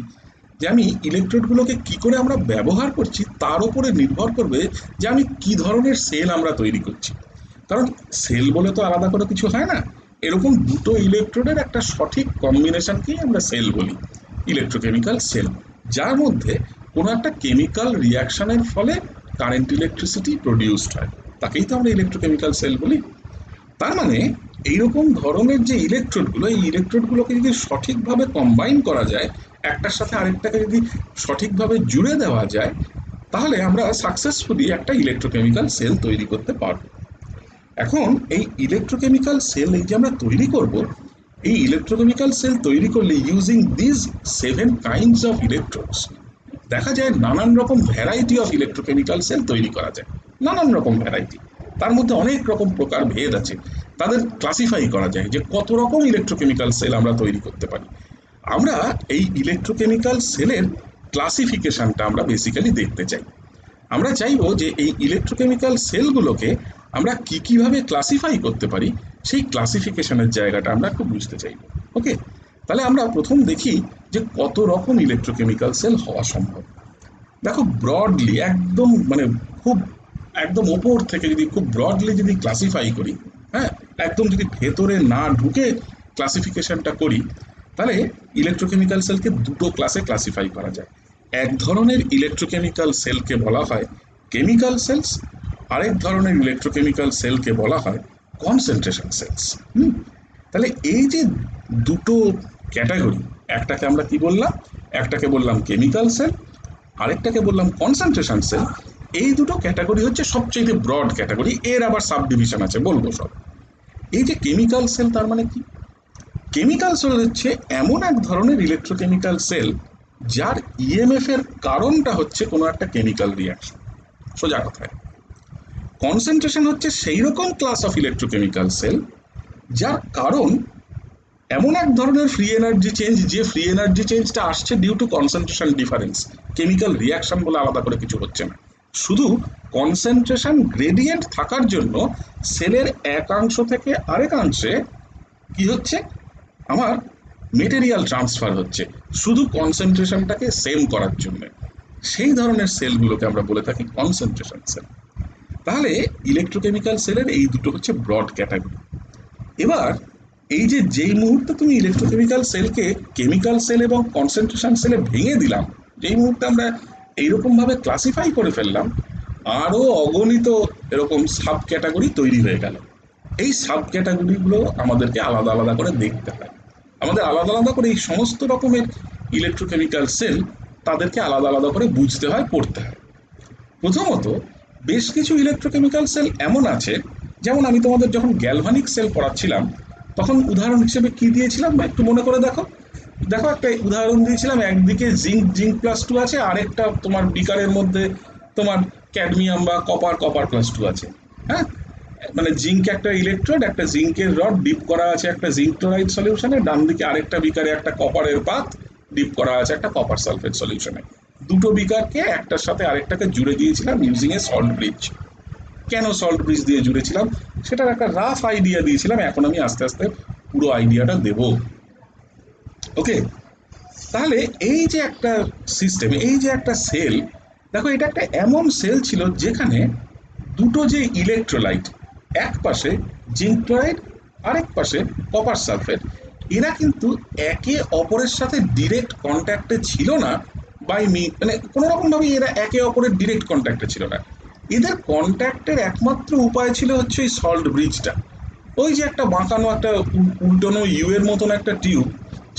যে আমি ইলেকট্রোডগুলোকে কি করে আমরা ব্যবহার করছি তার উপরে নির্ভর করবে যে আমি কি ধরনের সেল আমরা তৈরি করছি। কারণ সেল বলে তো আলাদা করে কিছু হয় না, এরকম দুটো ইলেকট্রোডের একটা সঠিক কম্বিনেশনকেই আমরা সেল বলি, ইলেকট্রোকেমিক্যাল সেল, যার মধ্যে কোনো একটা কেমিক্যাল রিয়াকশনের ফলে কারেন্ট ইলেকট্রিসিটি প্রডিউসড হয়, তাকেই তো আমরা ইলেকট্রোকেমিক্যাল সেল বলি। তার মানে এইরকম ধরনের যে ইলেকট্রোডগুলো, এই ইলেকট্রোডগুলোকে যদি সঠিকভাবে কম্বাইন করা যায়, একটার সাথে আরেকটাকে যদি সঠিকভাবে জুড়ে দেওয়া যায়, তাহলে আমরা সাকসেসফুলি একটা ইলেকট্রোকেমিক্যাল সেল তৈরি করতে পারবো। এখন এই ইলেকট্রোকেমিক্যাল সেল এই যে আমরা তৈরি করব, এই ইলেকট্রোকেমিক্যাল সেল তৈরি করলে using this 7 kinds of electrodes, দেখা যায় নানান রকম ভ্যারাইটি অফ ইলেকট্রোকেমিক্যাল সেল তৈরি করা যায়, নানান রকম ভ্যারাইটি, তার মধ্যে অনেক রকম প্রকার ভেদ আছে, তাদের ক্লাসিফাই করা যায় যে কত রকম ইলেকট্রোকেমিক্যাল সেল আমরা তৈরি করতে পারি। আমরা এই ইলেকট্রোকেমিক্যাল সেলের ক্লাসিফিকেশনটা আমরা বেসিক্যালি দেখতে চাই। আমরা চাইবো যে এই ইলেকট্রোকেমিক্যাল সেলগুলোকে আমরা কিভাবে ক্লাসিফাই করতে পারি, সেই ক্লাসিফিকেশনের জায়গাটা আমরা একটু বুঝতে চাইবো। ওকে, তাহলে আমরা প্রথম দেখি যে কত রকম ইলেকট্রোকেমিক্যাল সেল হওয়া সম্ভব। দেখো ব্রডলি একদম মানে খুব একদম ওপর থেকে যদি খুব ব্রডলি যদি ক্লাসিফাই করি, হ্যাঁ, একদম যদি ভেতরে না ঢুকে ক্লাসিফিকেশনটা করি, তাহলে ইলেকট্রোকেমিক্যাল সেলকে দুটো ক্লাসে ক্লাসিফাই করা যায়। এক ধরনের ইলেকট্রোকেমিক্যাল সেলকে বলা হয় কেমিক্যাল সেলস, আরেক ধরনের ইলেকট্রোকেমিক্যাল সেলকে বলা হয় কনসেন্ট্রেশন সেলস। তাহলে এই যে দুটো ক্যাটাগরি, একটাকে আমরা কি বললাম, একটাকে বললাম কেমিক্যাল সেল, আরেকটাকে বললাম কনসেন্ট্রেশন সেল। এই দুটো ক্যাটাগরি হচ্ছে সবচেয়ে ব্রড ক্যাটাগরি, এর আবার সাব ডিভিশন আছে, বলবো সব। এই যে কেমিক্যাল সেল, তার মানে কি? কেমিক্যাল সেল হচ্ছে এমন এক ধরনের ইলেকট্রোকেমিক্যাল সেল যার ইএমএফ এর কারণটা হচ্ছে কোনো একটা কেমিক্যাল রিয়াকশন, সোজা কথায়। কনসেন্ট্রেশন হচ্ছে সেই রকম ক্লাস অফ ইলেকট্রোকেমিক্যাল সেল যার কারণ এমন এক ধরনের ফ্রি এনার্জি চেঞ্জ, যে ফ্রি এনার্জি চেঞ্জটা আসছে due to concentration difference, chemical reaction বলে আলাদা করে কিছু হচ্ছে না, শুধু কনসেন্ট্রেশন গ্রেডিয়েন্ট থাকার জন্য সেলের একাংশ থেকে আরেকাংশে কি হচ্ছে, আমার মেটেরিয়াল ট্রান্সফার হচ্ছে শুধু কনসেন্ট্রেশনটাকে সেম করার জন্য। সেই ধরনের সেলগুলোকে আমরা বলে থাকি কনসেন্ট্রেশন সেল। তাহলে ইলেকট্রোকেমিক্যাল সেলের এই দুটো হচ্ছে ব্রড ক্যাটাগরি। এবার এই যে যেই মুহূর্তে তুমি ইলেকট্রোকেমিক্যাল সেলকে কেমিক্যাল সেল এবং কনসেন্ট্রেশন সেলে ভেঙে দিলাম, যেই মুহূর্তে আমরা এইরকমভাবে ক্লাসিফাই করে ফেললাম, আরও অগণিত এরকম সাব ক্যাটাগরি তৈরি হয়ে গেল। এই সাব ক্যাটাগরিগুলো আমাদেরকে আলাদা আলাদা করে দেখতে হয়। আমাদের আলাদা আলাদা করে এই সমস্ত রকমের ইলেকট্রোকেমিক্যাল সেল তাদেরকে আলাদা আলাদা করে বুঝতে হয়, পড়তে হয়। প্রথমত, বেশ কিছু ইলেকট্রোকেমিক্যাল সেল এমন আছে, যেমন আমি তোমাদের যখন গ্যালভানিক সেল পড়াচ্ছিলাম তখন উদাহরণ হিসেবে কি দিয়েছিলাম একটু মনে করে দেখো। দেখো একটা উদাহরণ দিয়েছিলাম, একদিকে জিঙ্ক+2 আছে, আরেকটা তোমার বিকারের মধ্যে তোমার ক্যাডমিয়াম বা কপার+2 আছে। হ্যাঁ, মানে জিঙ্ক একটা ইলেকট্রোড, একটা জিঙ্কের রড ডিপ করা আছে একটা জিঙ্ক ক্লোরাইড সলিউশনে, ডান দিকে আরেকটা বিকারে একটা কপারের পাত ডিপ করা আছে একটা কপার সালফেট সলিউশনে। দুটো বিকারকে একটার সাথে আরেকটাকে জুড়ে দিয়েছিলাম ইউজিং এ সল্ট ব্রিজ। কেন সল্ট ব্রিজ দিয়ে জুড়েছিলাম সেটার একটা রাফ আইডিয়া দিয়েছিলাম, এখন আমি আস্তে আস্তে পুরো আইডিয়াটা দেব। ওকে, তাহলে এই যে একটা সিস্টেম, এই যে একটা সেল, দেখো এটা একটা এমন সেল ছিল যেখানে দুটো যে ইলেকট্রোলাইট, এক পাশে জিঙ্ক ক্লোরাইড, আরেক পাশে কপার সালফেট, এরা কিন্তু একে অপরের সাথে ডিরেক্ট কন্ট্যাক্টে ছিল না। মানে কোনো রকম ভাবে এরা একে অপরের ডিরেক্ট কন্ট্যাক্টে ছিল না। এদের কন্ট্যাক্টের একমাত্র উপায় ছিল হচ্ছে এই সল্ট ব্রিজটা। ওই যে একটা বাঁকানো একটা উল্টানো ইউ এর মতন একটা টিউব,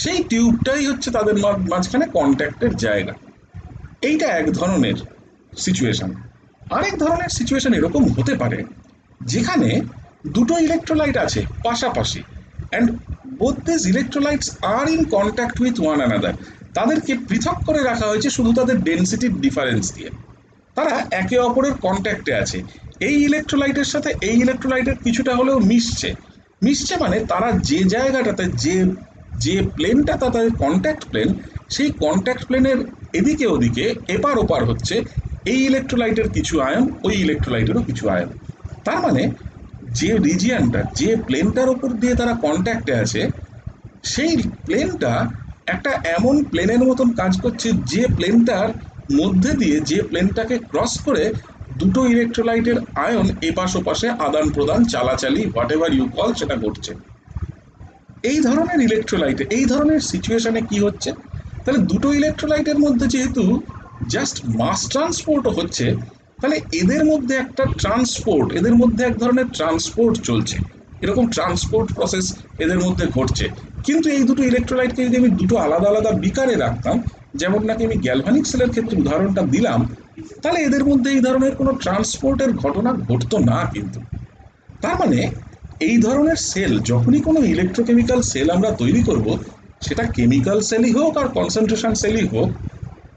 সেই টিউবটাই হচ্ছে তাদের মাঝখানে কন্ট্যাক্টের জায়গা। এইটা এক ধরনের সিচুয়েশন। আরেক ধরনের সিচুয়েশন এরকম হতে পারে যেখানে দুটো ইলেকট্রোলাইট আছে পাশাপাশি, and both this electrolytes are in contact with one another. তাদেরকে পৃথক করে রাখা হয়েছে শুধু তাদের ডেনসিটির ডিফারেন্স দিয়ে। তারা একে অপরের কন্ট্যাক্টে আছে, এই ইলেকট্রোলাইটের সাথে এই ইলেকট্রোলাইটের কিছুটা হলেও মিশছে। মিশছে মানে তারা যে জায়গাটাতে যে যে প্লেনটা তাদের কন্ট্যাক্ট প্লেন, সেই কন্ট্যাক্ট প্লেনের এদিকে ওদিকে এপার ওপার হচ্ছে এই ইলেকট্রোলাইটের কিছু আয়ন, ওই ইলেকট্রোলাইটেরও কিছু আয়ন। তার মানে যে রিজিয়ানটা, যে প্লেনটার ওপর দিয়ে তারা কন্ট্যাক্টে আছে, সেই প্লেনটা একটা এমন প্লেনের মতন কাজ করছে যে প্লেনটার মধ্যে দিয়ে, যে প্লেনটাকে ক্রস করে দুটো ইলেকট্রোলাইটের আয়ন এপাশ ওপাশে আদান প্রদান, চালাচালি, হোয়াট এভার ইউ কল, সেটা ঘটছে। এই ধরনের ইলেকট্রোলাইটে, এই ধরনের সিচুয়েশনে কি হচ্ছে, তাহলে দুটো ইলেকট্রোলাইটের মধ্যে যেহেতু জাস্ট মাস ট্রান্সপোর্ট হচ্ছে, তাহলে এদের মধ্যে একটা ট্রান্সপোর্ট, এদের মধ্যে এক ধরনের ট্রান্সপোর্ট চলছে, এরকম ট্রান্সপোর্ট প্রসেস এদের মধ্যে ঘটছে। কিন্তু এই দুটো ইলেকট্রোলাইটকে যদি আমি দুটো আলাদা আলাদা বিকারে রাখতাম, যেমন নাকি আমি গ্যালভানিক সেলের ক্ষেত্রে উদাহরণটা দিলাম, তাহলে এদের মধ্যে এই ধরনের কোনো ট্রান্সপোর্টের ঘটনা ঘটতো না কিন্তু। তার মানে এই ধরনের সেল, যখনই কোনো ইলেকট্রোকেমিক্যাল সেল আমরা তৈরি করব, সেটা কেমিক্যাল সেলই হোক আর কনসেন্ট্রেশন সেলই হোক,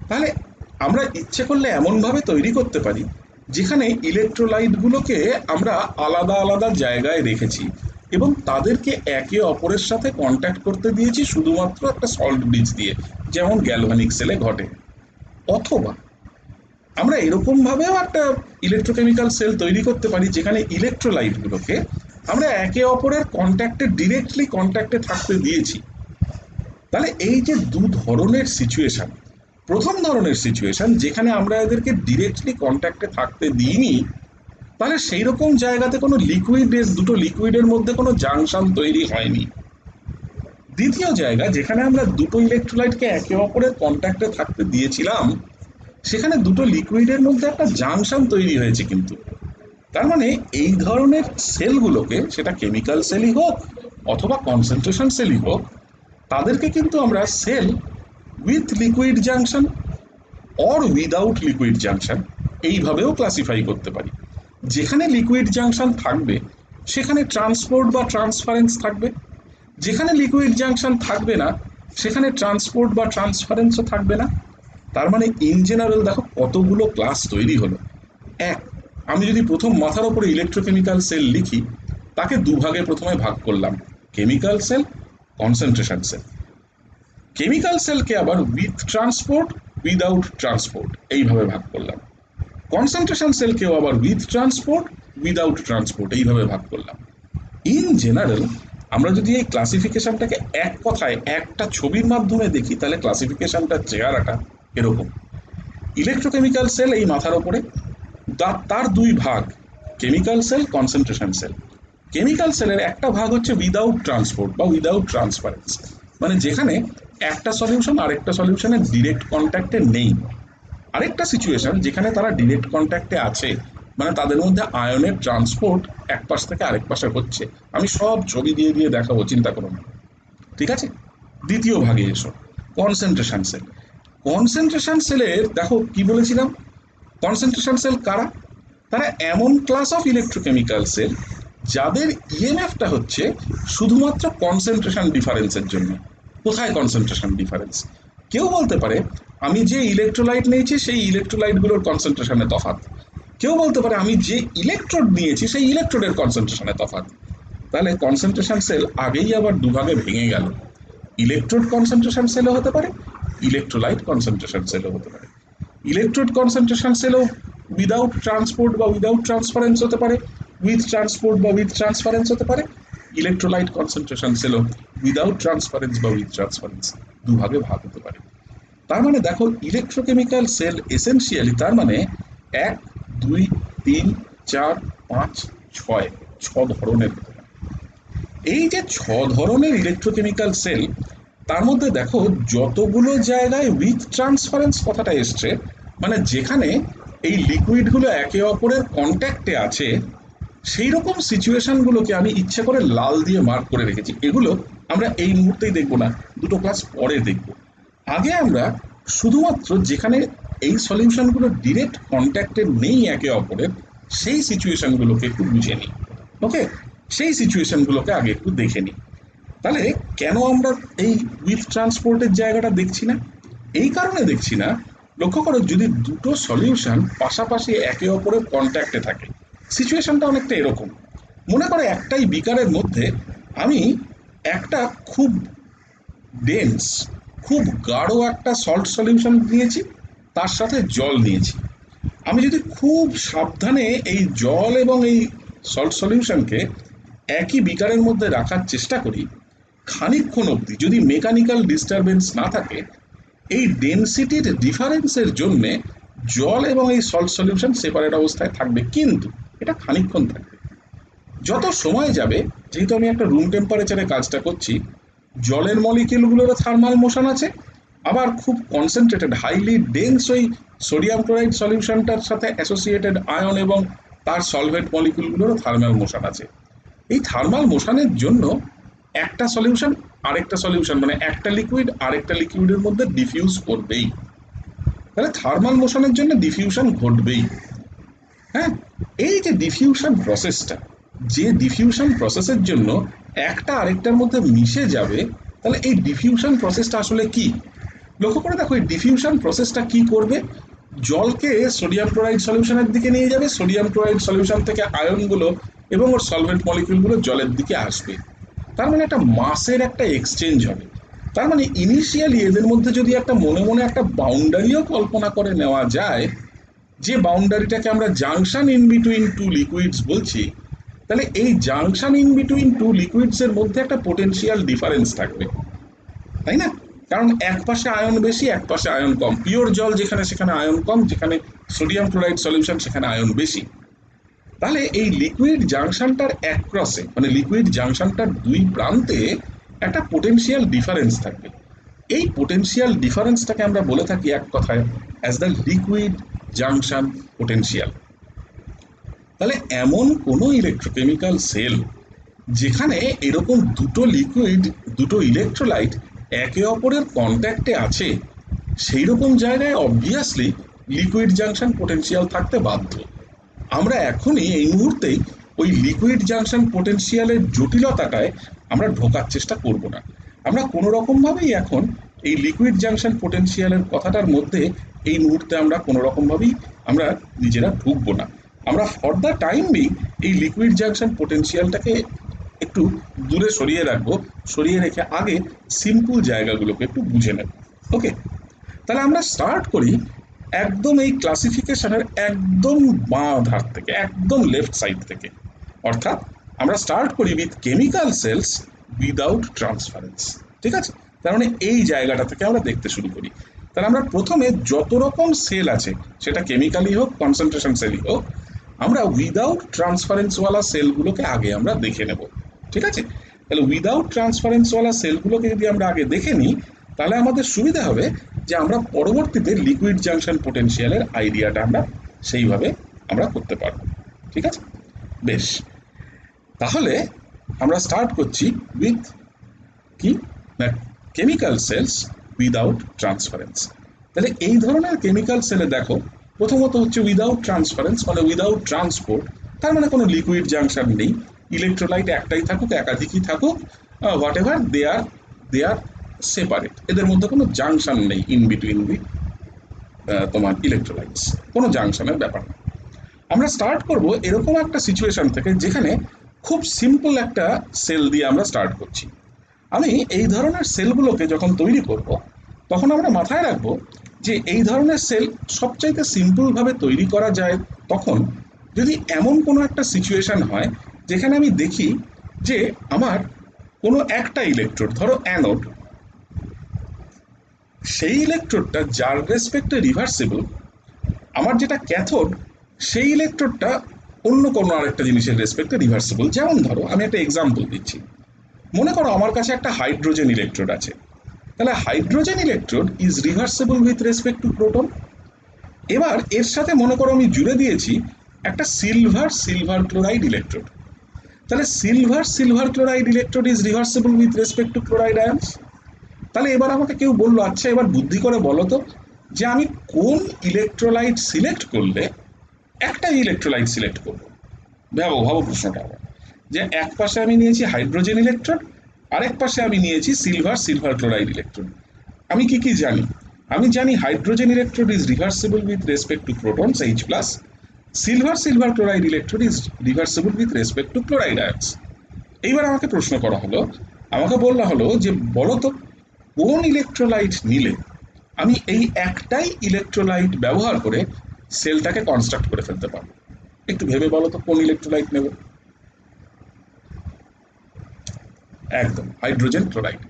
তাহলে আমরা ইচ্ছে করলে এমনভাবে তৈরি করতে পারি যেখানে ইলেকট্রোলাইটগুলোকে আমরা আলাদা আলাদা জায়গায় রেখেছি এবং তাদেরকে একে অপরের সাথে কন্ট্যাক্ট করতে দিয়েছি শুধুমাত্র একটা সল্ট ব্রিজ দিয়ে, যেমন গ্যালভানিক সেলে ঘটে। অথবা আমরা এরকমভাবেও একটা ইলেকট্রোকেমিক্যাল সেল তৈরি করতে পারি যেখানে ইলেকট্রোলাইটগুলোকে আমরা একে অপরের কন্ট্যাক্টে, ডিরেক্টলি কন্ট্যাক্টে থাকতে দিয়েছি। তাহলে এই যে দু ধরনের সিচুয়েশন, প্রথম ধরনের সিচুয়েশন যেখানে আমরা এদেরকে ডিরেক্টলি কন্ট্যাক্টে থাকতে দিইনি, তাহলে সেই রকম জায়গাতে কোনো লিকুইডের, দুটো লিকুইডের মধ্যে কোনো জাংশন তৈরি হয়নি। দ্বিতীয় জায়গা যেখানে আমরা দুটো ইলেকট্রোলাইটকে একে অপরের কন্ট্যাক্টে থাকতে দিয়েছিলাম, সেখানে দুটো লিকুইডের মধ্যে একটা জাংশন তৈরি হয়েছে কিন্তু। তার মানে এই ধরনের সেলগুলোকে, সেটা কেমিক্যাল সেলই হোক অথবা কনসেন্ট্রেশন সেলই হোক, তাদেরকে কিন্তু আমরা cell with liquid junction or without liquid junction এইভাবেও ক্লাসিফাই করতে পারি। যেখানে লিকুইড জাংশন থাকবে সেখানে ট্রান্সপোর্ট বা ট্রান্সফারেন্স থাকবে, যেখানে লিকুইড জাংশন থাকবে না সেখানে ট্রান্সপোর্ট বা ট্রান্সফারেন্সও থাকবে না। তার মানে ইন জেনারেল দেখো কতগুলো ক্লাস তৈরি হলো। এক, আমি যদি প্রথম মাথার উপরে ইলেকট্রোকেমিক্যাল সেল লিখি, তাকে দুভাগে প্রথমে ভাগ করলাম, chemical cell, concentration cell. Chemical সেলকে আবার উইথ ট্রান্সপোর্ট, উইদাউট ট্রান্সপোর্ট এইভাবে ভাগ করলাম। কনসেন্ট্রেশন সেলকেও আবার উইথ ট্রান্সপোর্ট, উইদাউট ট্রান্সপোর্ট এইভাবে ভাগ করলাম। ইন জেনারেল আমরা যদি এই ক্লাসিফিকেশনটাকে এক কথায় একটা ছবির মাধ্যমে দেখি, তাহলে ক্লাসিফিকেশনটার চেহারাটা এরকম। ইলেকট্রোকেমিক্যাল সেল এই মাথার ওপরে, তার দুই ভাগ, chemical cell, concentration cell. Chemical সেলের একটা ভাগ হচ্ছে উইদাউট ট্রান্সপোর্ট বা উইদাউট ট্রান্সফারেন্স, মানে যেখানে একটা সলিউশন আরেকটা সলিউশনের ডিরেক্ট কন্ট্যাক্টে নেই। আরেকটা সিচুয়েশন যেখানে তারা ডিরেক্ট কন্ট্যাক্টে আছে, মানে তাদের মধ্যে আয়নের ট্রান্সপোর্ট এক পাশ থেকে আরেক পাশে হচ্ছে। আমি সব ছবি দিয়ে দিয়ে দেখাবো, চিন্তা করো না, ঠিক আছে। দ্বিতীয় ভাগে এসো, কনসেন্ট্রেশন সেল। কনসেন্ট্রেশন সেলের দেখো কি বলেছিলাম, কনসেন্ট্রেশন সেল কারা? তারা এমন ক্লাস অফ ইলেকট্রোকেমিক্যাল সেল যাদের ইএমএফটা হচ্ছে শুধুমাত্র কনসেন্ট্রেশন ডিফারেন্সের জন্য। কোথায় কনসেন্ট্রেশন ডিফারেন্স? কেউ বলতে পারে আমি যে ইলেকট্রোলাইট নিয়েছি সেই ইলেকট্রোলাইটগুলোর কনসেন্ট্রেশনে তফাৎ। কেউ বলতে পারে আমি যে ইলেকট্রোড নিয়েছি সেই ইলেকট্রোডের কনসেন্ট্রেশনে তফাৎ। তাহলে কনসেন্ট্রেশন সেল আগেই আবার দুভাগে ভেঙে গেল। ইলেকট্রোড কনসেন্ট্রেশন সেলও হতে পারে, ইলেকট্রোলাইট কনসেন্ট্রেশন সেলও হতে পারে। ইলেকট্রোড কনসেন্ট্রেশন সেলও উইদাউট ট্রান্সপোর্ট বা উইদাউট ট্রান্সফারেন্স হতে পারে, উইথ ট্রান্সপোর্ট বা উইথ ট্রান্সফারেন্স হতে পারে। ইলেকট্রোলাইট কনসেন্ট্রেশন সেলও উইদাউট ট্রান্সফারেন্স বা উইথ ট্রান্সফারেন্স দুভাগে ভাগ হতে পারে। তার মানে দেখো ইলেকট্রোকেমিক্যাল সেল এসেনশিয়ালি তার মানে এক, দুই, তিন, চার, পাঁচ, ছয়, ছ ধরনের হতে পারে। এই যে ছ ধরনের ইলেকট্রোকেমিক্যাল সেল, তার মধ্যে দেখো যতগুলো জায়গায় উইথ ট্রান্সফারেন্স কথাটা এসছে, মানে যেখানে এই লিকুইডগুলো একে অপরের কন্ট্যাক্টে আছে, সেই রকম সিচুয়েশনগুলোকে আমি ইচ্ছে করে লাল দিয়ে মার্ক করে রেখেছি। এগুলো আমরা এই মুহূর্তেই দেখবো না, দুটো ক্লাস পরে দেখবো। আগে আমরা শুধুমাত্র যেখানে এই সলিউশনগুলো ডিরেক্ট কন্ট্যাক্টে নেই একে অপরের, সেই সিচুয়েশনগুলোকে একটু বুঝে নিই। ওকে, সেই সিচুয়েশনগুলোকে আগে একটু দেখে নিই। তাহলে কেন আমরা এই উইথ ট্রান্সপোর্টের জায়গাটা দেখছি না? এই কারণে দেখছি না, লক্ষ্য করো যদি দুটো সলিউশন পাশাপাশি একে অপরের কন্ট্যাক্টে থাকে, সিচুয়েশনটা অনেকটা এরকম। মনে করো একটাই বিকারের মধ্যে আমি একটা খুব ডেন্স, খুব গাঢ় একটা সল্ট সলিউশন নিয়েছি, তার সাথে জল নিয়েছি। আমি যদি খুব সাবধানে এই জল এবং এই সল্ট সলিউশনকে একই বিকারের মধ্যে রাখার চেষ্টা করি, খানিকক্ষণ অবধি যদি মেকানিক্যাল ডিস্টারবেন্স না থাকে, এই ডেনসিটির ডিফারেন্সের জন্য জল এবং এই সল্ট সলিউশন সেপারেট অবস্থায় থাকবে, কিন্তু এটা খানিকক্ষণ থাকবে। যত সময় যাবে, যেহেতু আমি একটা রুম টেম্পারেচারে কাজটা করছি, জলের মলিকিউলগুলোরও থার্মাল মোশন আছে, আবার খুব কনসেন্ট্রেটেড হাইলি ডেন্স ওই সোডিয়াম ক্লোরাইড সলিউশনটার সাথে অ্যাসোসিয়েটেড আয়ন এবং তার সলভেন্ট মলিকিউলগুলোরও থার্মাল মোশন আছে। এই থার্মাল মোশনের জন্য একটা সলিউশন আরেকটা সলিউশন, মানে একটা লিকুইড আরেকটা লিকুইডের মধ্যে ডিফিউজ করবেই। তাহলে থার্মাল মোশনের জন্য ডিফিউশন ঘটবেই। হ্যাঁ, এই যে ডিফিউশন প্রসেসটা, যে ডিফিউশন প্রসেসের জন্য একটা আরেকটার মধ্যে মিশে যাবে, তাহলে এই ডিফিউশন প্রসেসটা আসলে কি? লক্ষ্য করে দেখো এই ডিফিউশন প্রসেসটা কি করবে, জলকে সোডিয়াম ক্লোরাইড সলিউশনের দিকে নিয়ে যাবে, সোডিয়াম ক্লোরাইড সলিউশন থেকে আয়নগুলো এবং ওর সলভেন্ট মলিকিউলগুলো জলের দিকে আসবে। তার মানে একটা মাসের একটা এক্সচেঞ্জ হবে। তার মানে ইনিশিয়ালি এদের মধ্যে যদি একটা মনে মনে একটা বাউন্ডারিও কল্পনা করে নেওয়া যায়, যে বাউন্ডারিটাকে আমরা junction in between two liquids বলছি, তাহলে এই junction in between two liquids এর মধ্যে একটা পোটেনশিয়াল ডিফারেন্স থাকবে, তাই না? কারণ এক পাশে আয়ন বেশি, এক পাশে আয়ন কম। পিওর জল যেখানে সেখানে আয়ন কম, যেখানে সোডিয়াম ক্লোরাইড সলিউশন সেখানে আয়ন বেশি। তাহলে এই লিকুইড জাংশনটার এক ক্রসে, মানে লিকুইড জাংশনটার দুই প্রান্তে একটা পোটেনশিয়াল ডিফারেন্স থাকবে। এই পোটেনশিয়াল ডিফারেন্সটাকে আমরা বলে থাকি এক কথায় as the liquid junction potential. তাহলে এমন কোনো ইলেকট্রোকেমিক্যাল সেল যেখানে এরকম দুটো লিকুইড, দুটো ইলেকট্রোলাইট একে অপরের কন্ট্যাক্টে আছে, সেই রকম জায়গায় অবভিয়াসলি লিকুইড জাংশন পোটেনশিয়াল থাকতে বাধ্য। আমরা এখনই এই মুহূর্তেই ওই লিকুইড জাংশন পোটেনশিয়ালের জটিলতাটায় আমরা ঢোকার চেষ্টা করব না। আমরা কোনো রকমভাবেই এখন এই লিকুইড জাংশন পোটেনশিয়ালের কথাটার মধ্যে এই মুহূর্তে আমরা কোনো রকমভাবেই আমরা নিজেরা ঢুকবো না। আমরা ফর দ্য টাইম বিং এই লিকুইড জাংশন পোটেনশিয়ালটাকে একটু দূরে সরিয়ে রাখবো, সরিয়ে রেখে আগে সিম্পল জায়গাগুলোকে একটু বুঝে নেব। ওকে, তাহলে আমরা স্টার্ট করি একদম এই ক্লাসিফিকেশনের একদম বাঁ ধার থেকে, একদম লেফট সাইড থেকে। অর্থাৎ আমরা স্টার্ট করি with chemical cells without transference. ঠিক আছে, তার মানে এই জায়গাটা থেকে আমরা দেখতে শুরু করি। তাহলে আমরা প্রথমে যত রকম সেল আছে, সেটা কেমিক্যালি হোক কনসেন্ট্রেশন সেলই হোক, আমরা উইদাউট ট্রান্সফারেন্সওয়ালা সেলগুলোকে আগে আমরা দেখে নেব। ঠিক আছে, তাহলে উইদাউট ট্রান্সফারেন্সওয়ালা সেলগুলোকে যদি আমরা আগে দেখে নিই, তাহলে আমাদের সুবিধা হবে যে আমরা পরবর্তীতে লিকুইড জাংশন পোটেনশিয়ালের আইডিয়াটা আমরা সেইভাবে আমরা করতে পারবো। ঠিক আছে, বেশ, তাহলে আমরা স্টার্ট করছি উইথ কি না, কেমিক্যাল সেলস উইদাউট ট্রান্সফারেন্স। তাহলে এই ধরনের কেমিক্যাল সেলে দেখো, প্রথমত হচ্ছে উইদাউট ট্রান্সফারেন্স মানে উইদাউট ট্রান্সপোর্ট, তার মানে কোনো লিকুইড জাংশন নেই, ইলেকট্রোলাইট একটাই থাকুক একাধিকই থাকুক, whatever they are separate, এদের মধ্যে কোনো জাংশন নেই ইন বিটুইন দি তোমার ইলেকট্রোলাইটস, কোনো জাংশনের ব্যাপার না। আমরা স্টার্ট করব এরকম একটা সিচুয়েশন থেকে যেখানে খুব সিম্পল একটা সেল দিয়ে আমরা স্টার্ট করছি। আমি এই ধরনের সেলগুলোকে যখন তৈরি করব, তখন আমরা মাথায় রাখবো যে এই ধরনের সেল সবচাইতে সিম্পলভাবে তৈরি করা যায় তখন যদি এমন কোনো একটা সিচুয়েশন হয় যেখানে আমি দেখি যে আমার কোনো একটা ইলেকট্রোড, ধরো অ্যানোড, সেই ইলেকট্রোডটা যার রেসপেক্টে রিভার্সিবল, আমার যেটা ক্যাথোড সেই ইলেকট্রোডটা অন্য কোনো আরেকটা জিনিসের রেসপেক্টে রিভার্সিবল। যেমন ধরো আমি একটা এক্সাম্পল দিচ্ছি, মনে করো আমার কাছে একটা হাইড্রোজেন ইলেকট্রোড আছে, তাহলে hydrogen electrode is reversible with respect two proton. এবার এর সাথে মনে করো আমি জুড়ে দিয়েছি একটা সিলভার সিলভার ক্লোরাইড ইলেকট্রোড, তাহলে silver silver chloride electrode is reversible with respect two chloride আয়ন্স। তাহলে এবার আমাকে কেউ বললো, আচ্ছা এবার বুদ্ধি করে বলো তো যে আমি কোন ইলেকট্রোলাইট সিলেক্ট করলে একটা ইলেকট্রোলাইট সিলেক্ট করবো। ভাবো প্রশ্নটা আবার, যে এক পাশে আমি নিয়েছি হাইড্রোজেন ইলেকট্রোড, আরেক পাশে আমি নিয়েছি সিলভার সিলভার ক্লোরাইড ইলেকট্রোড। আমি কি কি জানি? আমি জানি hydrogen electrode is reversible with respect two protons H+, silver silver chloride electrode is reversible with respect two chloride আয়ন্স। এইবার আমাকে প্রশ্ন করা হলো, আমাকে বলা হলো যে বলো তো কোন ইলেকট্রোলাইট নিলে আমি এই একটাই ইলেকট্রোলাইট ব্যবহার করে সেলটাকে কনস্ট্রাক্ট করে ফেলতে পারবো। একটু ভেবে বলো তো কোন ইলেকট্রোলাইট নেব। একদম হাইড্রোজেন ক্লোরাইড,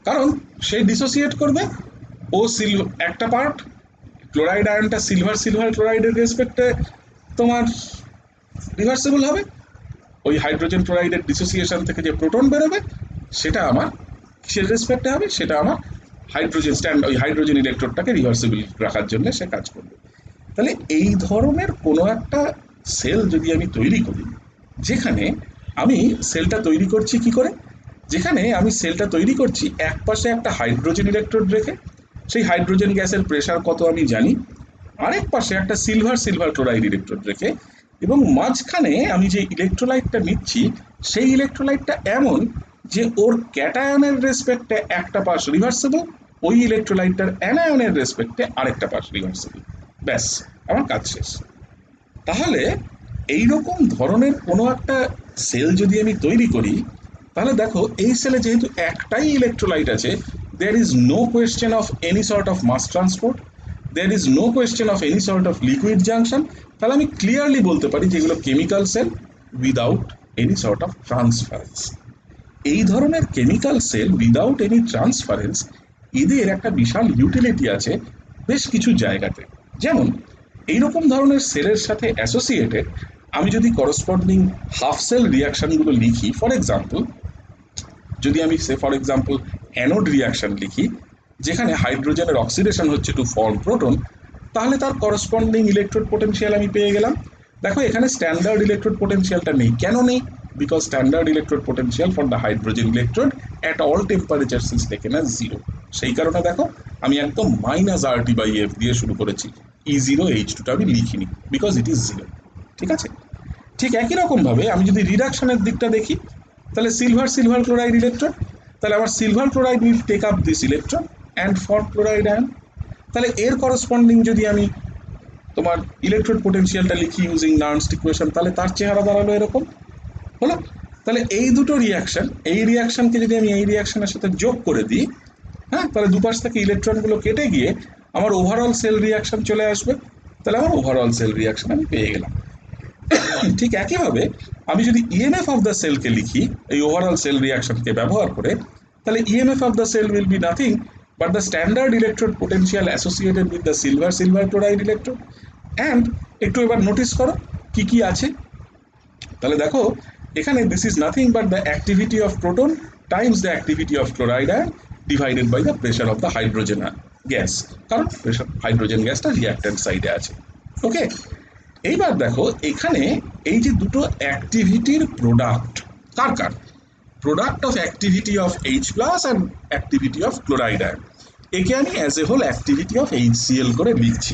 কারণ সে ডিসোসিয়েট করবে, ও একটা পার্ট ক্লোরাইড আয়নটা সিলভার সিলভার ক্লোরাইডের রেসপেক্টে তোমার রিভার্সিবল হবে, ওই হাইড্রোজেন ক্লোরাইডের ডিসোসিয়েশন থেকে যে প্রোটন বেরোবে সেটা আমার কিসের রেসপেক্টে হবে, সেটা আমার হাইড্রোজেন স্ট্যান্ড, ওই হাইড্রোজেন ইলেকট্রোডটাকে রিভার্সিবল রাখার জন্য সে কাজ করবে। তাহলে এই ধরনের কোনো একটা সেল যদি আমি তৈরি করি, যেখানে আমি সেলটা তৈরি করছি কি করে, যেখানে আমি সেলটা তৈরি করছি এক পাশে একটা হাইড্রোজেন ইলেকট্রোড রেখে, সেই হাইড্রোজেন গ্যাসের প্রেশার কত আমি জানি, আরেক পাশে একটা সিলভার সিলভার ক্লোরাইড ইলেকট্রোড রেখে, এবং মাঝখানে আমি যে ইলেকট্রোলাইটটা নিচ্ছি সেই ইলেকট্রোলাইটটা এমন যে ওর ক্যাটায়নের রেসপেক্টে একটা পাশ রিভার্সিবল, ওই ইলেকট্রোলাইটটার অ্যানায়নের রেসপেক্টে আরেকটা পাশ রিভার্সিবল। ব্যাস, আমার কাজ শেষ। তাহলে এইরকম ধরনের কোনো একটা সেল যদি আমি তৈরি করি, তাহলে দেখো এই সেলে যেহেতু একটাই ইলেকট্রোলাইট আছে, there is no question of any sort of mass transport, there is no question of any sort of liquid junction. তাহলে আমি ক্লিয়ারলি বলতে পারি যেগুলো chemical cell without any sort of transference. এই ধরনের chemical cell without any transference, এদের একটা বিশাল utility আছে বেশ কিছু জায়গাতে। যেমন এইরকম ধরনের সেলের সাথে অ্যাসোসিয়েটেড আমি যদি করসপন্ডিং হাফ সেল রিয়াকশনগুলো লিখি, ফর এক্সাম্পল যদি আমি ফর এক্সাম্পল অ্যানোড রিয়াকশন লিখি যেখানে হাইড্রোজেনের অক্সিডেশন হচ্ছে টু ফর্ম প্রোটন, তাহলে তার করসপন্ডিং ইলেকট্রোড পোটেনশিয়াল আমি পেয়ে গেলাম। দেখো এখানে স্ট্যান্ডার্ড ইলেকট্রোড পোটেনশিয়ালটা নেই, কেন নেই? Because standard electrode potential for the hydrogen electrode at all temperatures is taken as 0। সেই কারণে দেখো আমি একদম -RT/F দিয়ে শুরু করেছি, E0 H2টা আমি লিখিনি বিকজ ইট ইজ 0। ঠিক আছে, ঠিক একই রকমভাবে আমি যদি রিডাকশনের দিকটা দেখি, তাহলে সিলভার সিলভার ক্লোরাইড ইলেকট্রন, তাহলে আমার silver chloride will take up this electron and form chloride ion. তাহলে এর করসপন্ডিং যদি আমি তোমার ইলেকট্রোড পোটেনশিয়ালটা লিখি ইউজিং নার্নস্ট ইকুয়েশন, তাহলে তার চেহারা দাঁড়ালো এরকম হলো। তাহলে এই দুটো রিয়াকশন, এই রিয়াকশনকে যদি আমি এই রিয়াকশনের সাথে যোগ করে দিই, হ্যাঁ, তাহলে দুপাশ থেকে ইলেকট্রনগুলো কেটে গিয়ে আমার ওভারঅল সেল রিয়াকশন চলে আসবে, তাহলে আমার ওভারঅল সেল রিয়াকশন আমি পেয়ে গেলাম। ঠিক একইভাবে আমি যদি ইএমএফ অফ দ্য সেলকে লিখি এই ওভারঅল সেল রিয়াকশনকে ব্যবহার করে, তাহলে EMF of the cell will be nothing but the standard electrode potential associated with the silver chloride electrode. And একটু এবার নোটিস করো কি কি আছে। তাহলে দেখো এখানে this is nothing but the activity of proton times the activity of chloride ion divided by the pressure of the hydrogen gas, কারণ প্রেশার হাইড্রোজেন গ্যাসটা রিঅ্যাক্ট্যান্ট সাইডে আছে। ওকে, এইবার দেখো এখানে এই যে দুটো অ্যাক্টিভিটির প্রোডাক্ট, কার কার product of activity of H plus and activity of chloride ion, একে আমি as a whole activity of HCl করে লিখছি।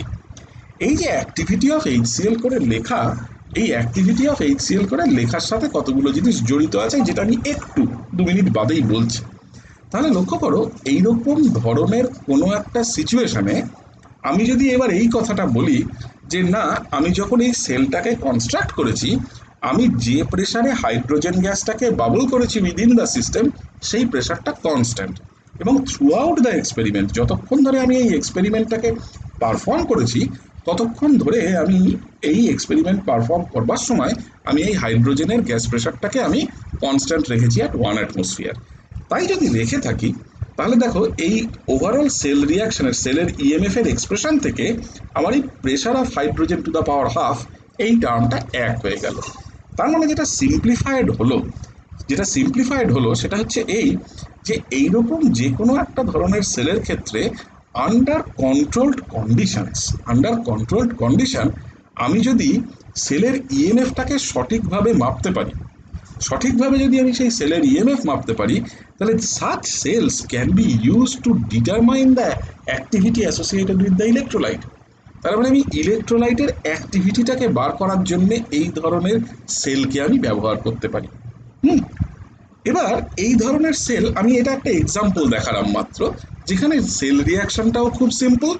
এই যে অ্যাক্টিভিটি অফ HCl করে লেখা, এই অ্যাক্টিভিটি অফ HCl করে লেখার সাথে কতগুলো জিনিস জড়িত আছে যেটা আমি একটু 2 মিনিট বাদেই বলছি। তাহলে লক্ষ্য করো এইরকম ধরনের কোনো একটা সিচুয়েশনে আমি যদি এবার এই কথাটা বলি যে না, আমি যখন এই সেলটাকে কনস্ট্রাক্ট করেছি আমি যে প্রেসারে হাইড্রোজেন গ্যাসটাকে বাবল করেছি উইদিন দ্য সিস্টেম সেই প্রেসারটা কনস্ট্যান্ট, এবং থ্রু আউট দ্য এক্সপেরিমেন্ট যতক্ষণ ধরে আমি এই এক্সপেরিমেন্টটাকে পারফর্ম করেছি ততক্ষণ ধরে আমি এই এক্সপেরিমেন্ট পারফর্ম করবার সময় আমি এই হাইড্রোজেনের গ্যাস প্রেসারটাকে আমি কনস্ট্যান্ট রেখেছি অ্যাট 1 অ্যাটমসফিয়ার। তাই যদি রেখে থাকি তাহলে দেখো এই ওভারঅল সেল রিয়াকশনের সেলের ইএমএফ এর এক্সপ্রেশন থেকে আমার এই pressure of hydrogen two the power half এই টার্মটা 1 হয়ে গেল। তার মানে যেটা সিম্পলিফাইড হলো সেটা হচ্ছে এই যে এইরকম যে কোনো একটা ধরনের সেলের ক্ষেত্রে আন্ডার কন্ট্রোলড কন্ডিশন আমি যদি সেলের ইএমএফটাকে সঠিকভাবে মাপতে পারি, সঠিকভাবে যদি আমি সেই সেলের ইএমএফ মাপতে পারি, তাহলে such cells can be use to determine the activity associated with the electrolyte. তার মানে আমি ইলেকট্রোলাইটের অ্যাক্টিভিটিটাকে বার করার জন্য এই ধরনের সেলকে আমি ব্যবহার করতে পারি। এবার এই ধরনের সেল আমি এটা একটা এক্সাম্পল দেখালাম মাত্র, যেখানে সেল রিয়াকশনটাও খুব সিম্পল,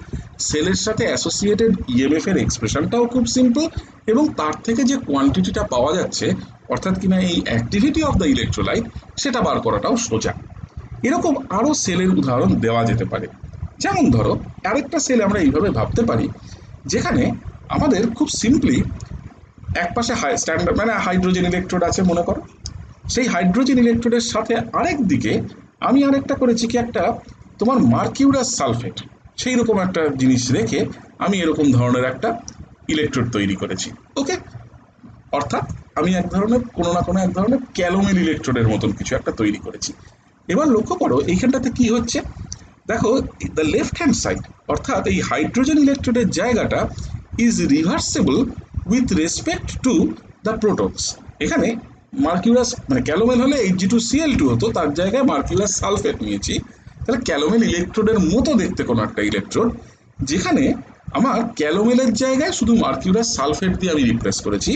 সেলের সাথে অ্যাসোসিয়েটেড ইএমএফ এর এক্সপ্রেশনটাও খুব সিম্পল, এবং তার থেকে যে কোয়ান্টিটিটা পাওয়া যাচ্ছে অর্থাৎ কিনা এই অ্যাক্টিভিটি অফ দ্য ইলেকট্রোলাইট সেটা বার করাটাও সোজা। এরকম আরও সেলের উদাহরণ দেওয়া যেতে পারে। যেমন ধরো আরেকটা সেল আমরা এইভাবে ভাবতে পারি যেখানে আমাদের খুব সিম্পলি একপাশে স্ট্যান্ডার্ড মানে হাইড্রোজেন ইলেকট্রোড আছে মনে করো, সেই হাইড্রোজেন ইলেকট্রোডের সাথে আরেক দিকে আমি আরেকটা করেছি কি একটা তোমার মার্কিউরাস সালফেট, সেই রকম একটা জিনিস রেখে আমি এরকম ধরনের একটা ইলেকট্রোড তৈরি করেছি। ওকে, অর্থাৎ আমি এক ধরনের কোনো না কোনো এক ধরনের ক্যালোমেল ইলেকট্রোডের মতন কিছু একটা তৈরি করেছি। এবার লক্ষ্য করো এইখানটাতে কি হচ্ছে, দেখো দ্য লেফট হ্যান্ড সাইড অর্থাৎ এই হাইড্রোজেন ইলেকট্রোডের জায়গাটা is reversible with respect to the protons. এখানে মার্কিউরাস মানে ক্যালোমেল হলে Hg2Cl2 হতো, তার জায়গায় মার্কিউরাস সালফেট নিয়েছি, তাহলে ক্যালোমেল ইলেকট্রোডের মতো দেখতে কোনো একটা ইলেকট্রোড, যেখানে আমার ক্যালোমেলের জায়গায় শুধু মার্কিউরাস সালফেট দিয়ে আমি রিপ্লেস করেছি।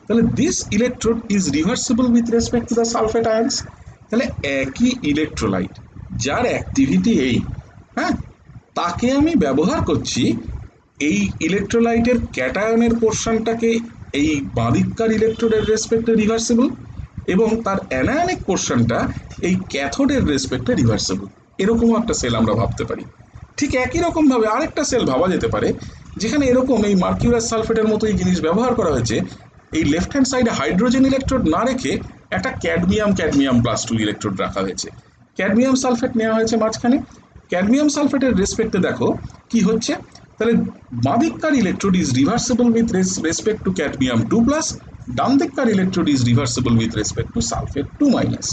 তাহলে this electrode is reversible with respect to the sulphate আয়ন্স। তাহলে একই ইলেকট্রোলাইট যার অ্যাক্টিভিটি এই, হ্যাঁ, তাকে আমি ব্যবহার করছি এই ইলেকট্রোলাইটের ক্যাটায়নের পোর্শনটাকে এই বাঁদিককার ইলেকট্রোডের রেসপেক্টে রিভার্সেবল, এবং তার অ্যানায়নিক পোর্শনটা এই ক্যাথোডের রেসপেক্টে রিভার্সেবল। এরকমও একটা সেল আমরা ভাবতে পারি। ঠিক একই রকমভাবে আরেকটা সেল ভাবা যেতে পারে যেখানে এরকম এই মার্কিউরাস সালফেটের মতো এই জিনিস ব্যবহার করা হয়েছে, এই লেফট হ্যান্ড সাইডে হাইড্রোজেন ইলেকট্রোড না রেখে একটা ক্যাডমিয়াম+2 ইলেকট্রোড রাখা হয়েছে, ক্যাডমিয়াম সালফেট নেওয়া হয়েছে মাঝখানে। ক্যাডমিয়াম সালফেটের রেসপেক্টে দেখো কি হচ্ছে, তাহলে বাঁদিককার electrode is reversible with respect to cadmium+, ডান দিককার electrode is reversible with respect to sulphate-.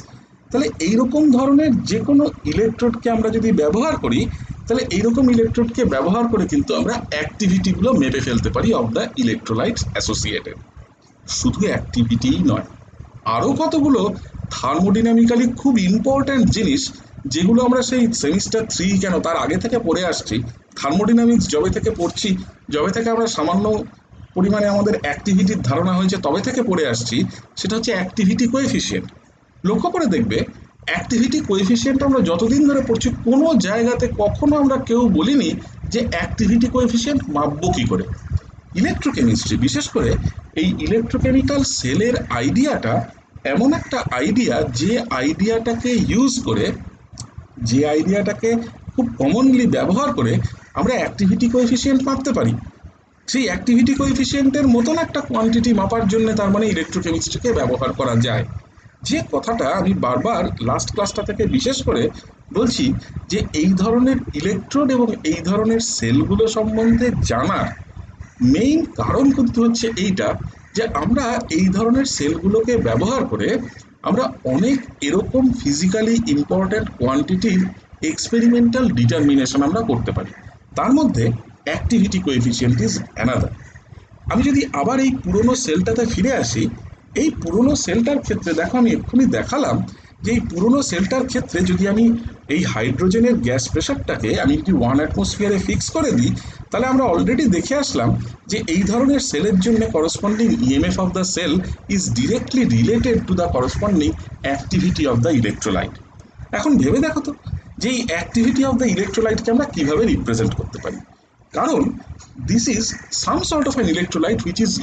তাহলে এইরকম ধরনের যে কোনো ইলেকট্রোডকে আমরা যদি ব্যবহার করি, তাহলে এইরকম ইলেকট্রোডকে ব্যবহার করে কিন্তু আমরা অ্যাক্টিভিটিগুলো মেপে ফেলতে পারি অফ দ্য ইলেকট্রোলাইটস অ্যাসোসিয়েটেড। শুধু অ্যাক্টিভিটিই নয়, আরও কতগুলো থার্মোডিনামিক্যালি খুব ইম্পর্ট্যান্ট জিনিস যেগুলো আমরা সেই সেমিস্টার 3 কেন তার আগে থেকে পড়ে আসছি। থার্মোডিনামিক্স যবে থেকে পড়ছি, যবে থেকে আমরা সামান্য পরিমাণে আমাদের অ্যাক্টিভিটির ধারণা হয়েছে তবে থেকে পড়ে আসছি, সেটা হচ্ছে অ্যাক্টিভিটি কোএফিসিয়েন্ট। লক্ষ্য করে দেখবে অ্যাক্টিভিটি কোএফিসিয়েন্ট আমরা যতদিন ধরে পড়ছি কোনো জায়গাতে কখনো আমরা কেউ বলিনি যে অ্যাক্টিভিটি কোএফিসিয়েন্ট মাপবো কী করে। ইলেকট্রোকেমিস্ট্রি বিশেষ করে এই ইলেকট্রোকেমিক্যাল সেলের আইডিয়াটা এমন একটা আইডিয়া যে আইডিয়াটাকে খুব কমনলি ব্যবহার করে আমরা অ্যাক্টিভিটি কোএফিসিয়েন্ট মাপতে পারি। সেই অ্যাক্টিভিটি কোএফিসিয়েন্টের মতন একটা কোয়ান্টিটি মাপার জন্য তার মানে ইলেকট্রোকেমিস্ট্রিকে ব্যবহার করা যায়। যে কথাটা আমি বারবার লাস্ট ক্লাসটা থেকে বিশেষ করে বলছি, যে এই ধরনের ইলেকট্রোড এবং এই ধরনের সেলগুলো সম্বন্ধে জানার মেইন কারণ কিন্তু হচ্ছে এইটা, যে আমরা এই ধরনের সেলগুলোকে ব্যবহার করে আমরা অনেক এরকম ফিজিক্যালি ইম্পর্ট্যান্ট কোয়ান্টিটির এক্সপেরিমেন্টাল ডিটারমিনেশন আমরা করতে পারি। তার মধ্যে অ্যাক্টিভিটি কোএফিসিয়েন্ট ইজ অ্যানাদার। আমি যদি আবার এই পুরনো সেলটাতে ফিরে আসি, এই পুরনো সেলটার ক্ষেত্রে দেখো আমি এক্ষুনি দেখালাম যে এই পুরনো সেলটার ক্ষেত্রে যদি আমি এই হাইড্রোজেনের গ্যাস প্রেশারটাকে আমি যদি 1 অ্যাটমসফিয়ারে ফিক্স করে দিই, তাহলে আমরা অলরেডি দেখে আসলাম যে এই ধরনের সেলের জন্য corresponding EMF of the cell is directly related to the corresponding activity of the electrolyte. এখন ভেবে দেখো তো যে এই অ্যাক্টিভিটি অফ দ্য ইলেকট্রোলাইটকে আমরা কিভাবে রিপ্রেজেন্ট করতে পারি। কারণ this is some sort of an electrolyte which is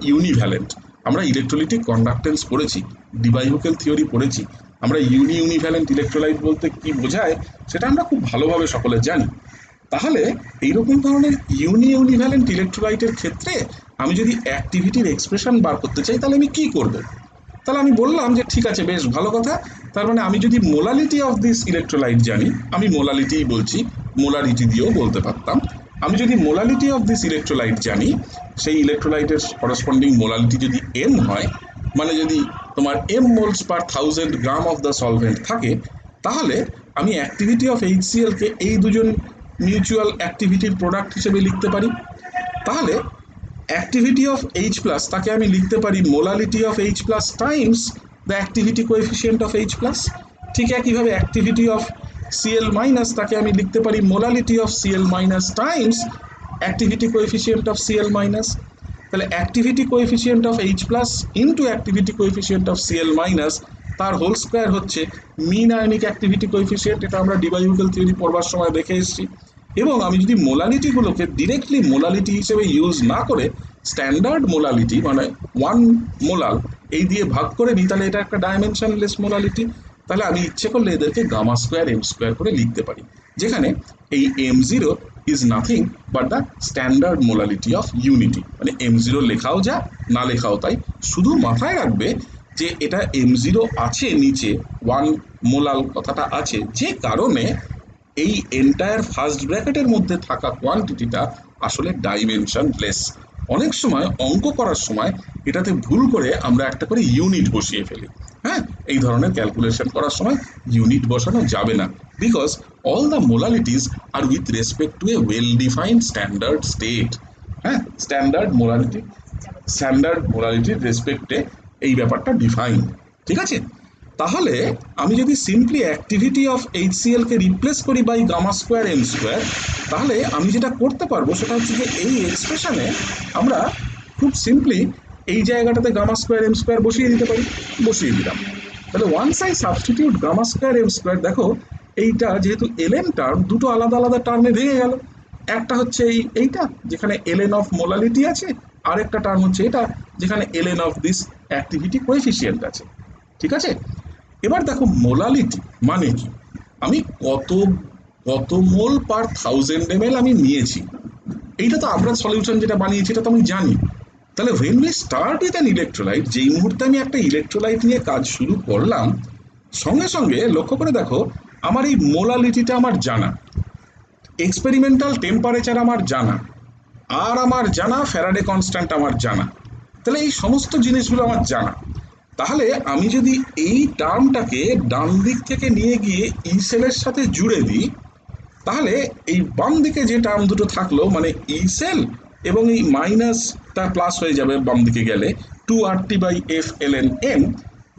univalent. আমরা ইলেকট্রোলাইটিক কন্ডাক্টেন্স পড়েছি, ডিবাইভোকেল থিওরি পড়েছি। আমরা ইউনিভ্যালেন্ট ইলেকট্রোলাইট বলতে কি বোঝায় সেটা আমরা খুব ভালোভাবে সকলে জানি। তাহলে এইরকম ধরনের ইউনিভ্যালেন্ট ইলেকট্রোলাইটের ক্ষেত্রে আমি যদি অ্যাক্টিভিটির এক্সপ্রেশন বার করতে চাই, তাহলে আমি কি করব? তাহলে আমি বললাম যে ঠিক আছে, বেশ ভালো কথা। তার মানে আমি যদি মোলালিটি অফ দিস ইলেকট্রোলাইট জানি, আমি মোলালিটিই বলছি, মোলারিটি দিয়েও বলতে পারতাম। আমি যদি মোলালিটি অফ দিস ইলেকট্রোলাইট জানি, সেই ইলেকট্রোলাইটের করসপন্ডিং মোলালিটি যদি এম হয়, মানে যদি তোমার m moles per 1000 gram of the solvent থাকে, তাহলে আমি অ্যাক্টিভিটি অফ এইচসিএলকে এই দুজন মিউচুয়াল অ্যাক্টিভিটির প্রোডাক্ট হিসেবে লিখতে পারি। তাহলে অ্যাক্টিভিটি অফ এইচ প্লাস তাকে আমি লিখতে পারি molality of H plus Times the activity coefficient of H plus. ঠিক একইভাবে অ্যাক্টিভিটি অফ সিএল মাইনাস তাকে আমি লিখতে পারি molality of Cl minus times activity coefficient of Cl minus. তাহলে activity coefficient of H plus into activity coefficient of Cl minus, তার whole square হচ্ছে mean ionic activity coefficient. এটা আমরা ডিবাইভোকেল theory পড়বার সময় দেখে এসেছি। এবং আমি যদি মোলালিটিগুলোকে ডিরেক্টলি মোলালিটি হিসেবে ইউজ না করে স্ট্যান্ডার্ড মোলালিটি মানে 1 মোলাল এই দিয়ে ভাগ করে নিই, তাহলে এটা একটা ডাইমেনশনলেস মোলালিটি। তাহলে আমি ইচ্ছে করলে এদেরকে গামা স্কোয়ার এম স্কোয়ার করে লিখতে পারি, যেখানে এই M0 is nothing but the standard molality of unity. মানে M0 লেখাও যা, না লেখাও তাই। শুধু মাথায় রাখবে যে এটা M0 আছে নিচে, 1 মোলাল কথাটা আছে, যে কারণে এই এন্টায়ার ফার্স্ট ব্র্যাকেটের মধ্যে থাকা কোয়ান্টিটিটা আসলে ডাইমেনশনলেস। অনেক সময় অঙ্ক করার সময় এটাতে ভুল করে আমরা একটা করে ইউনিট বসিয়ে ফেলি। হ্যাঁ, এই ধরনের ক্যালকুলেশন করার সময় ইউনিট বসানো যাবে না, because all the molalities are with respect to a well defined standard state. হ্যাঁ, স্ট্যান্ডার্ড মোলালিটির রেসপেক্টে এই ব্যাপারটা ডিফাইন। ঠিক আছে? তাহলে আমি যদি সিম্পলি অ্যাক্টিভিটি অফ এইচসিএল কে রিপ্লেস করি by gamma square M square, তাহলে আমি যেটা করতে পারবো সেটা হচ্ছে যে এই এক্সপ্রেশনে আমরা খুব সিম্পলি এই জায়গাটাতে গামা স্কোয়ার এম স্কোয়ার বসিয়ে দিতে পারি। বসিয়ে দিলাম। তাহলে once I substitute gamma square M square, দেখো এইটা যেহেতু এলএন টার্ম, দুটো আলাদা আলাদা টার্মে ভেঙে গেল। একটা হচ্ছে এইটা যেখানে এলএন অফ মোলালিটি আছে, আরেকটা টার্ম হচ্ছে এটা যেখানে ln of this activity coefficient আছে। ঠিক আছে? এবার দেখো মোলালিটি মানে কি, আমি কত কত মোল পার 1000 ml আমি নিয়েছি, এইটা তো আমরা সলিউশন যেটা বানিয়েছি এটা তো আমি জানি। তাহলে when we start with an electrolyte, যেই মুহূর্তে আমি একটা ইলেকট্রোলাইট নিয়ে কাজ শুরু করলাম, সঙ্গে সঙ্গে লক্ষ্য করে দেখো আমার এই মোলালিটিটা আমার জানা, এক্সপেরিমেন্টাল টেম্পারেচার আমার জানা, আর আমার জানা ফ্যারাডে কনস্ট্যান্ট আমার জানা। তাহলে এই সমস্ত জিনিসগুলো আমার জানা। তাহলে আমি যদি এই টার্মটাকে ডান দিক থেকে নিয়ে গিয়ে ই সেলের সাথে জুড়ে দিই, তাহলে এই বাম দিকে যে টার্ম দুটো থাকলো মানে ই সেল এবং এই মাইনাসটা প্লাস হয়ে যাবে বাম দিকে গেলে 2RT/F-ln-m,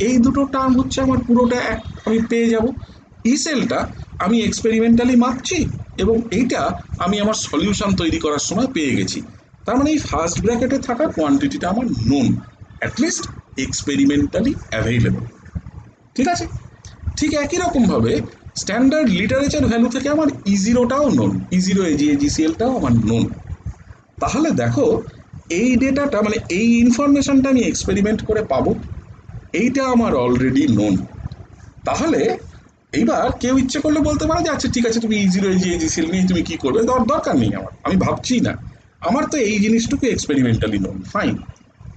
এই দুটো টার্ম হচ্ছে আমার পুরোটা এক আমি পেয়ে যাব। ই সেলটা আমি এক্সপেরিমেন্টালি মাপছি এবং এইটা আমি আমার সলিউশন তৈরি করার সময় পেয়ে গেছি। তার মানে এই ফার্স্ট ব্র্যাকেটে থাকা কোয়ান্টিটিটা আমার নোন, অ্যাটলিস্ট এক্সপেরিমেন্টালি অ্যাভেইলেবল। ঠিক আছে? ঠিক একই রকমভাবে স্ট্যান্ডার্ড লিটারেচার ভ্যালু থেকে আমার E0টাও নোন, E0 AgAgClটাও আমার নোন। তাহলে দেখো এই ডেটাটা মানে এই ইনফরমেশনটা আমি এক্সপেরিমেন্ট করে পাবো, এইটা আমার অলরেডি নোন। তাহলে এইবার কেউ ইচ্ছে করলে বলতে পারে যে আচ্ছা ঠিক আছে, তুমি E0 AgCl নিয়ে তুমি কি করবে, দরকার নেই আমার, আমি ভাবছি না, আমার তো এই জিনিসটুকু এক্সপেরিমেন্টালি নোন, ফাইন।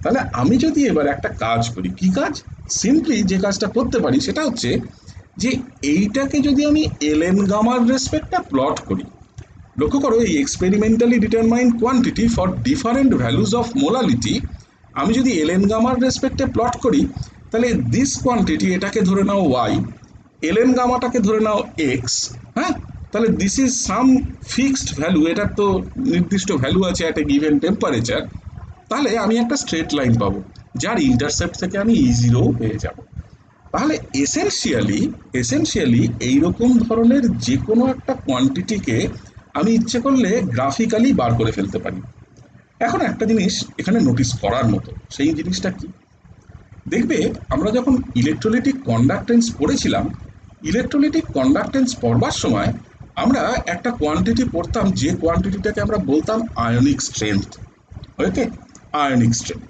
তাহলে আমি যদি এবার একটা কাজ করি, কি কাজ, সিম্পলি যে কাজটা করতে পারি সেটা হচ্ছে যে এইটাকে যদি আমি এলএন গামার রেসপেক্টটা প্লট করি, লক্ষ্য করো এই experimentally determined quantity for different values of molality আমি যদি এলএন গামার রেসপেক্টে প্লট করি, তাহলে দিস কোয়ান্টিটি এটাকে ধরে নাও ওয়াই, এলএন গামাটাকে ধরে নাও এক্স, হ্যাঁ, তাহলে this is some fixed value, এটার তো নির্দিষ্ট ভ্যালু আছে অ্যাট এ গিভেন টেম্পারেচার। তাহলে আমি একটা স্ট্রেট লাইন পাবো যার ইন্টারসেপ্ট থেকে আমি E0 পেয়ে যাব। তাহলে এসেনশিয়ালি এইরকম ধরনের যে কোনো একটা কোয়ান্টিটিকে আমি ইচ্ছে করলে গ্রাফিক্যালি বার করে ফেলতে পারি। এখন একটা জিনিস এখানে নোটিস করার মতো, সেই জিনিসটা কি, দেখবে আমরা যখন ইলেকট্রোলাইটিক কন্ডাক্টেন্স পড়েছিলাম, ইলেকট্রোলাইটিক কন্ডাক্টেন্স পড়বার সময় আমরা একটা কোয়ান্টিটি পড়তাম, যে কোয়ান্টিটিটাকে আমরা বলতাম আয়নিক স্ট্রেংথ। ওকে, আয়নিক স্ট্রেংথ।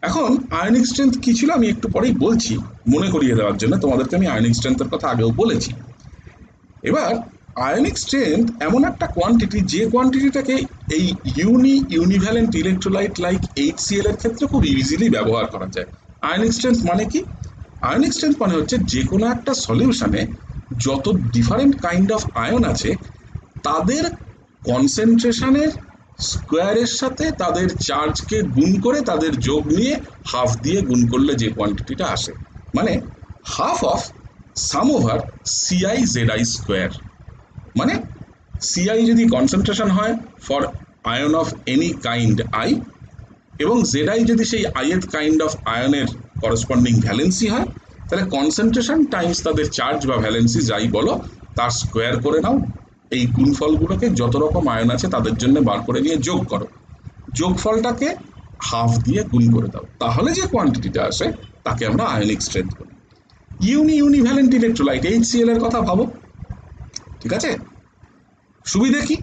এখন আয়নিক স্ট্রেংথ কি ছিল আমি একটু পরেই বলছি, মনে করিয়ে দেওয়ার জন্য তোমাদেরকে আমি আয়নিক স্ট্রেংথের কথা আগেও বলেছি। এবার আয়নিক স্ট্রেংথ এমন একটা কোয়ান্টিটি যে কোয়ান্টিটিটাকে এই ইউনিভ্যালেন্ট ইলেকট্রোলাইট লাইক HCl এর ক্ষেত্রে খুব ইজিলি ব্যবহার করা যায়। আয়নিক স্ট্রেংথ মানে কি, আয়নিক স্ট্রেংথ মানে হচ্ছে যে কোনো একটা সলিউশনে যত ডিফারেন্ট কাইন্ড অফ আয়ন আছে তাদের কনসেন্ট্রেশনের স্কোয়ারের সাথে তাদের চার্জকে গুণ করে তাদের যোগ নিয়ে হাফ দিয়ে গুণ করলে যে কোয়ান্টিটিটা আসে, মানে half of some over CI Z I square. মানে সিআই যদি কনসেন্ট্রেশন হয় for ion of any kind I, এবং জেড আই যদি সেই আইয়ের কাইন্ড অফ আয়নের করসপন্ডিং ভ্যালেন্সি হয়, তাহলে কনসেন্ট্রেশন টাইমস তাদের চার্জ বা ভ্যালেন্সি যাই বলো তার স্কোয়ার করে নাও, এই গুণফলগুলোকে যত রকম আয়ন আছে তাদের জন্য বার করে নিয়ে যোগ করো, যোগফলটাকে হাফ দিয়ে গুণ করে দাও, তাহলে যে কোয়ান্টিটিটা আসে তাকে আমরা আয়নিক স্ট্রেংথ বলি। ইউনিভ্যালেন্ট ইলেকট্রোলাইট HCl এর কথা ভাবো, ঠিক আছে, সুবিধে কি,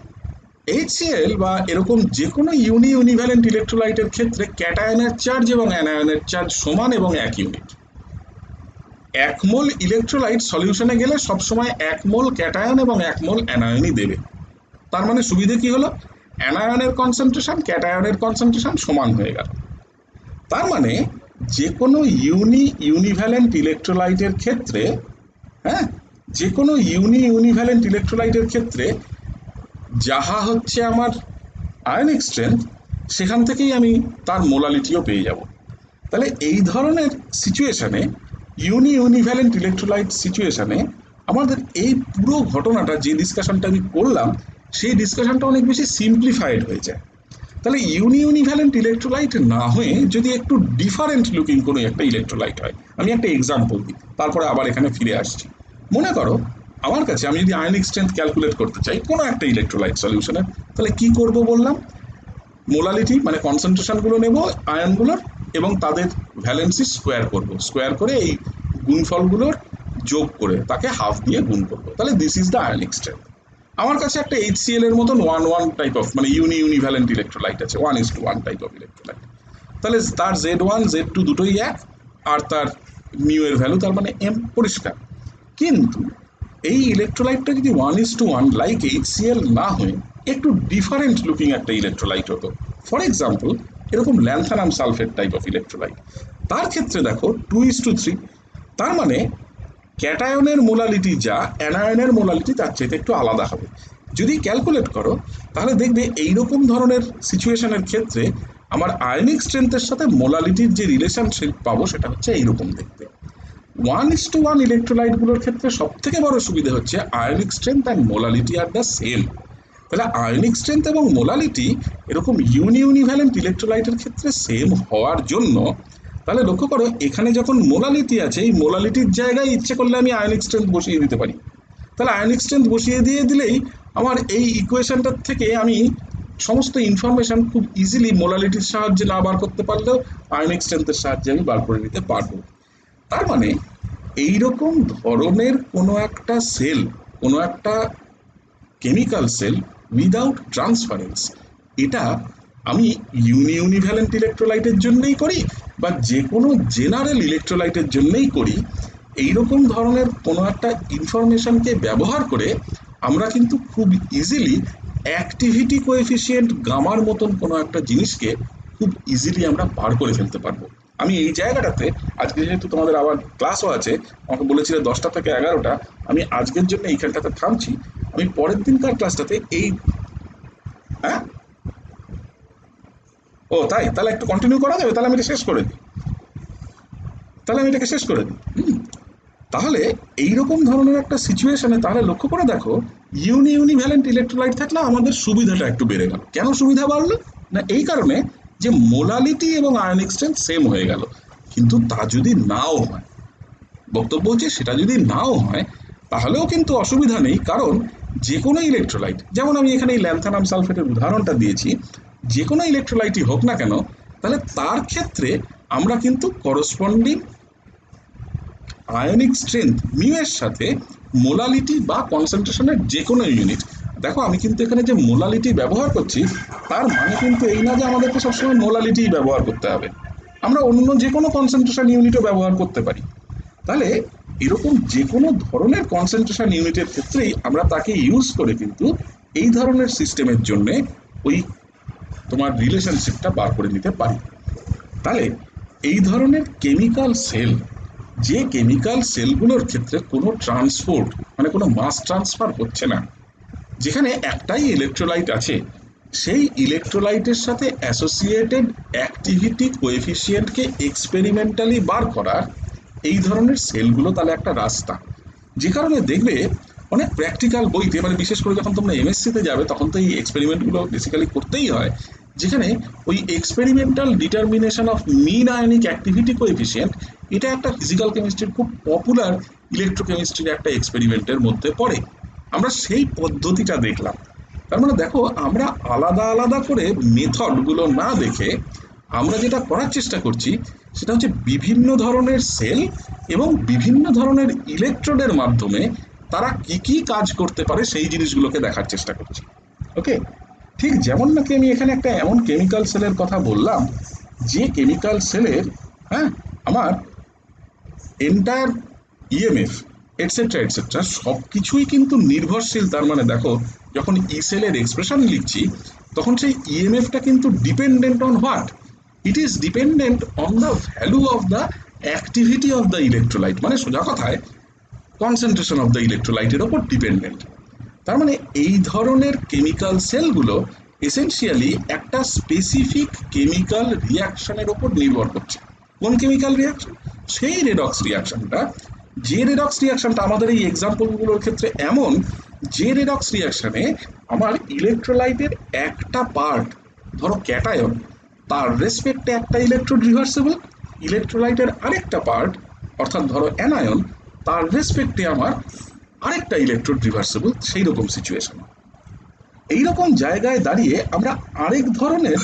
HCl বা এরকম যে কোনো ইউনিভ্যালেন্ট ইলেকট্রোলাইটের ক্ষেত্রে ক্যাটায়নের চার্জ এবং অ্যানায়নের চার্জ সমান এবং এক ইউনিট। এক মোল ইলেকট্রোলাইট সলিউশনে গেলে সবসময় এক মোল ক্যাটায়ন এবং এক মোল অ্যানায়নই দেবে। তার মানে সুবিধে কি হলো, অ্যানায়নের কনসেন্ট্রেশন ক্যাটায়নের কনসেন্ট্রেশন সমান হয়ে গেল। তার মানে যে কোনো ইউনিভ্যালেন্ট ইলেকট্রোলাইটের ক্ষেত্রে, হ্যাঁ, যে কোনো ইউনিভ্যালেন্ট ইলেকট্রোলাইটের ক্ষেত্রে যাহা হচ্ছে আমার আয়নিক স্ট্রেংথ, সেখান থেকেই আমি তার মোলালিটিও পেয়ে যাব। তাহলে এই ধরনের সিচুয়েশনে ইউনিভ্যালেন্ট ইলেকট্রোলাইট সিচুয়েশনে আমাদের এই পুরো ঘটনাটা যে ডিসকাশনটা আমি করলাম সেই ডিসকাশনটা অনেক বেশি সিম্পলিফাইড হয়ে যায়। তাহলে ইউনিভ্যালেন্ট ইলেকট্রোলাইট না হয়ে যদি একটু ডিফারেন্ট লুকিং কোনো একটা ইলেকট্রোলাইট হয়, আমি একটা এক্সাম্পল দিই, তারপরে আবার এখানে ফিরে আসছি। মনে করো আমার কাছে আমি যদি আয়নিক স্ট্রেংথ ক্যালকুলেট করতে চাই কোনো একটা ইলেকট্রোলাইট সলিউশনের, তাহলে কি করব বললাম, মোলালিটি মানে কনসেন্ট্রেশনগুলো নেব আয়নগুলোর এবং তাদের ভ্যালেন্সি স্কোয়ার করব, স্কোয়ার করে এই গুণফলগুলোর যোগ করে তাকে হাফ দিয়ে গুণ করব, তাহলে this is the ionic strength. আমার কাছে একটা HCl এর মতন 1:1 টাইপ অফ মানে ইউনিভ্যালেন্ট ইলেকট্রোলাইট আছে, 1:1 টাইপ অফ ইলেকট্রোলাইট, তাহলে তার Z1 Z2 দুটোই এক, আর তার মিউ এর ভ্যালু তার মানে M, পরিষ্কার। কিন্তু এই ইলেকট্রোলাইটটা যদি 1:1 লাইক HCl না হয়ে একটু ডিফারেন্ট লুকিং একটা ইলেকট্রোলাইট হতো, ফর এক্সাম্পল এরকম lanthanum sulphate type of electrolyte, তার ক্ষেত্রে দেখো 2:3, তার মানে ক্যাটায়নের মোলালিটি যা অ্যানায়নের মোলালিটি তার চেয়ে একটু আলাদা হবে। যদি ক্যালকুলেট করো তাহলে দেখবে এইরকম ধরনের সিচুয়েশনের ক্ষেত্রে আমার আয়নিক স্ট্রেংথের সাথে মোলালিটির যে রিলেশনশিপ পাবো সেটা হচ্ছে এইরকম দেখতে। 1:1 ইলেকট্রোলাইটগুলোর ক্ষেত্রে সব থেকে বড় সুবিধা হচ্ছে ionic strength and molality are the same. তাহলে আয়নিক স্ট্রেংথ এবং মোলালিটি এরকম ইউনিভ্যালেন্ট ইলেকট্রোলাইটের ক্ষেত্রে সেম হওয়ার জন্য, তাহলে লক্ষ্য করো এখানে যখন মোলালিটি আছে এই মোলালিটির জায়গায় ইচ্ছে করলে আমি আয়নিক স্ট্রেংথ বসিয়ে দিতে পারি। তাহলে আয়নিক স্ট্রেংথ বসিয়ে দিলেই আমার এই ইকুয়েশনটার থেকে আমি সমস্ত ইনফরমেশন খুব ইজিলি মোলালিটির সাহায্যে না বার করতে পারলেও আয়নিক স্ট্রেংথের সাহায্যে আমি বার করে নিতে পারবো। তার মানে এইরকম ধরনের কোনো একটা সেল, কোনো একটা কেমিক্যাল সেল উইদাউট ট্রান্সফারেন্স, এটা আমি ইউনিভ্যালেন্ট ইলেকট্রোলাইটের জন্যই করি বা যে কোনো জেনারেল ইলেকট্রোলাইটের জন্যই করি, এইরকম ধরনের কোনো একটা ইনফরমেশনকে ব্যবহার করে আমরা কিন্তু খুব ইজিলি অ্যাক্টিভিটি কোএফিসিয়েন্ট গামার মতন কোনো একটা জিনিসকে খুব ইজিলি আমরা বার করে ফেলতে পারবো। আমি এই জায়গাটাতে আজকে যেহেতু তোমাদের আবার ক্লাসও আছে, আমাকে বলেছিলে 10টা থেকে 11টা, আমি আজকের জন্য এইখানটাতে থামছি। আমি পরের দিনকার ক্লাসটাতে এই, হ্যাঁ, ও তাই, তাহলে একটু কন্টিনিউ করা যাবে? তাহলে আমি এটা শেষ করে দিই, তাহলে আমি এটাকে শেষ করে দিই। তাহলে এইরকম ধরনের একটা সিচুয়েশনে তাহলে লক্ষ্য করে দেখো, ইউনিভ্যালেন্ট ইলেকট্রোলাইট থাকলে আমাদের সুবিধাটা একটু বেড়ে গেল। কেন সুবিধা বাড়লো? না এই কারণে যে মোলালিটি এবং আয়নিক স্ট্রেংথ সেম হয়ে গেল। কিন্তু তা যদি নাও হয়, বক্তব্য হচ্ছে সেটা যদি নাও হয় তাহলেও কিন্তু অসুবিধা নেই, কারণ যে কোনো ইলেকট্রোলাইট, যেমন আমি এখানে এই ল্যান্থানাম সালফেটের উদাহরণটা দিয়েছি, যে কোনো ইলেকট্রোলাইটই হোক না কেন, তাহলে তার ক্ষেত্রে আমরা কিন্তু করসপন্ডিং আয়নিক স্ট্রেংথ মিউ এর সাথে মোলালিটি বা কনসেন্ট্রেশনের যে কোনো ইউনিট, দেখো আমি কিন্তু এখানে যে মোলালিটি ব্যবহার করছি তার মানে কিন্তু এই না যে আমাদেরকে সবসময় মোলালিটি ব্যবহার করতে হবে, আমরা অন্য যে কোনো কনসেন্ট্রেশন ইউনিটও ব্যবহার করতে পারি। তাহলে এরকম যে কোনো ধরনের কনসেন্ট্রেশন ইউনিটের ক্ষেত্রেই আমরা তাকে ইউজ করে কিন্তু এই ধরনের সিস্টেমের জন্য ওই তোমার রিলেশনশিপটা বার করে নিতে পারি। তাহলে এই ধরনের কেমিক্যাল সেল, যে কেমিক্যাল সেলগুলোর ক্ষেত্রে কোনো ট্রান্সপোর্ট মানে কোনো মাস ট্রান্সফার হচ্ছে না, যেখানে একটাই ইলেকট্রোলাইট আছে, সেই ইলেকট্রোলাইটের সাথে অ্যাসোসিয়েটেড অ্যাক্টিভিটি কোএফিসিয়েন্টকে এক্সপেরিমেন্টালি বার করার এই ধরনের সেলগুলো তাহলে একটা রাস্তা। যে কারণে দেখবে অনেক প্র্যাকটিক্যাল বইতে, মানে বিশেষ করে যখন তোমরা এমএসসিতে যাবে তখন তো এই এক্সপেরিমেন্টগুলো বেসিক্যালি করতেই হয়, যেখানে ওই experimental determination of mean ionic activity coefficient, এটা একটা ফিজিক্যাল কেমিস্ট্রির খুব পপুলার ইলেকট্রোকেমিস্ট্রির একটা এক্সপেরিমেন্টের মধ্যে পড়ে। আমরা সেই পদ্ধতিটা দেখলাম। তার মানে দেখো, আমরা আলাদা আলাদা করে মেথডগুলো না দেখে আমরা যেটা করার চেষ্টা করছি সেটা হচ্ছে বিভিন্ন ধরনের সেল এবং বিভিন্ন ধরনের ইলেকট্রোডের মাধ্যমে তারা কি কি কাজ করতে পারে সেই জিনিসগুলোকে দেখার চেষ্টা করছি। ওকে, ঠিক যেমন নাকি আমি এখানে একটা এমন কেমিক্যাল সেলের কথা বললাম যে কেমিক্যাল সেলের, হ্যাঁ, আমার এন্টায়ার ইএমএফ এটসেট্রা এটসেট্রা সব কিছুই কিন্তু নির্ভরশীল। তার মানে দেখো, যখন ই সেলের এক্সপ্রেশন লিখছি তখন সেই ইএমএফটা কিন্তু dependent on what, it is dependent on the value of the activity of the electrolyte, মানে সোজা কথায় কনসেন্ট্রেশন অফ দ্য ইলেকট্রোলাইটের ওপর ডিপেন্ডেন্ট। তার মানে এই ধরনের কেমিক্যাল সেলগুলো এসেনশিয়ালি একটা স্পেসিফিক কেমিক্যাল রিয়াকশনের ওপর নির্ভর করছে। কোন কেমিক্যাল রিয়াকশন? সেই রেডক্স রিয়াকশনটা, যে রেডক্স রিয়াকশনটা আমাদের এই এক্সাম্পলগুলোর ক্ষেত্রে এমন, যে রেডক্স রিয়াকশনে আমার ইলেকট্রোলাইটের একটা পার্ট, ধরো ক্যাটায়ন, তার রেসপেক্টে একটা ইলেকট্রোড রিভার্সেবল, ইলেকট্রোলাইটের আরেকটা পার্ট অর্থাৎ ধরো অ্যানায়ন, তার রেসপেক্টে আমার আরেকটা ইলেকট্রোড রিভার্সেবল, সেই রকম সিচুয়েশন। এইরকম জায়গায় দাঁড়িয়ে আমরা আরেক ধরনের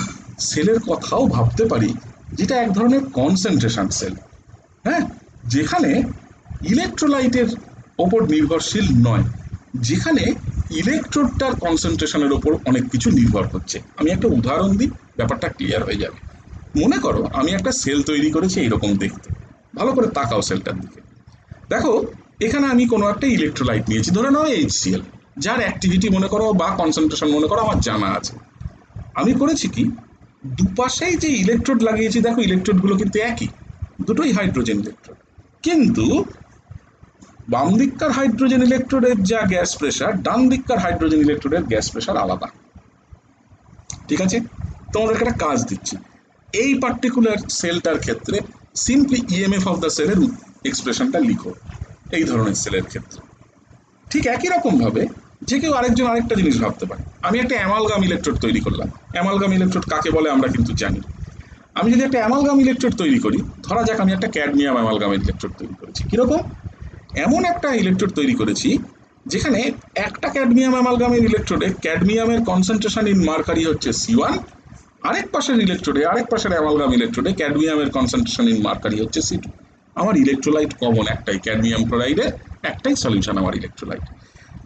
সেলের কথাও ভাবতে পারি, যেটা এক ধরনের কনসেন্ট্রেশন সেল, হ্যাঁ, যেখানে ইলেকট্রোলাইটের ওপর নির্ভরশীল নয়, যেখানে ইলেকট্রোডটার কনসেন্ট্রেশনের ওপর অনেক কিছু নির্ভর করছে। আমি একটা উদাহরণ দিই, ব্যাপারটা ক্লিয়ার হয়ে যাবে। মনে করো আমি একটা সেল তৈরি করেছি এইরকম দেখতে, ভালো করে তাকাও সেলটার দিকে। দেখো, এখানে আমি কোনো একটা ইলেকট্রোলাইট নিয়েছি, ধরে নাও HCl, যার অ্যাক্টিভিটি মনে করো বা কনসেন্ট্রেশন মনে করো আমার জানা আছে। আমি করেছি কি, দুপাশেই যে ইলেকট্রোড লাগিয়েছি, দেখো ইলেকট্রোডগুলো কিন্তু একই, দুটোই হাইড্রোজেন ইলেকট্রোড, কিন্তু বাম দিককার হাইড্রোজেন ইলেকট্রোডের যা গ্যাস প্রেশার, ডান দিককার হাইড্রোজেন ইলেকট্রোডের গ্যাস প্রেশার আলাদা। ঠিক আছে, তোমাদেরকে একটা কাজ দিচ্ছি, এই পার্টিকুলার সেলটার ক্ষেত্রে সিম্পলি ইএমএফ অফ দ্য সেলের এক্সপ্রেশনটা লিখো। এই ধরনের সেলের ক্ষেত্রে ঠিক একই রকম ভাবে যে কেউ আরেকজন আরেকটা জিনিস ভাবতে পারে। আমি একটা অ্যামালগাম ইলেকট্রোড তৈরি করলাম। অ্যামালগাম ইলেকট্রোড কাকে বলে আমরা কিন্তু জানি। আমি যদি একটা অ্যামালগাম ইলেকট্রোড তৈরি করি, ধরা যাক আমি একটা ক্যাডমিয়াম অ্যামালগাম ইলেকট্রোড তৈরি করেছি। কিরকম? এমন একটা ইলেকট্রোড তৈরি করেছি যেখানে একটা ক্যাডমিয়াম অ্যামালগামের ইলেকট্রোডে ক্যাডমিয়ামের কনসেন্ট্রেশন ইন মার্কারি হচ্ছে C1, আরেক পাশের ইলেকট্রোডে, আরেক পাশের অ্যামালগাম ইলেকট্রোডে ক্যাডমিয়ামের কনসেন্ট্রেশন ইন মার্কারি হচ্ছে C2। আমার ইলেকট্রোলাইট কমন একটাই, ক্যাডমিয়াম ক্লোরাইডের একটাই সলিউশন আমার ইলেকট্রোলাইট।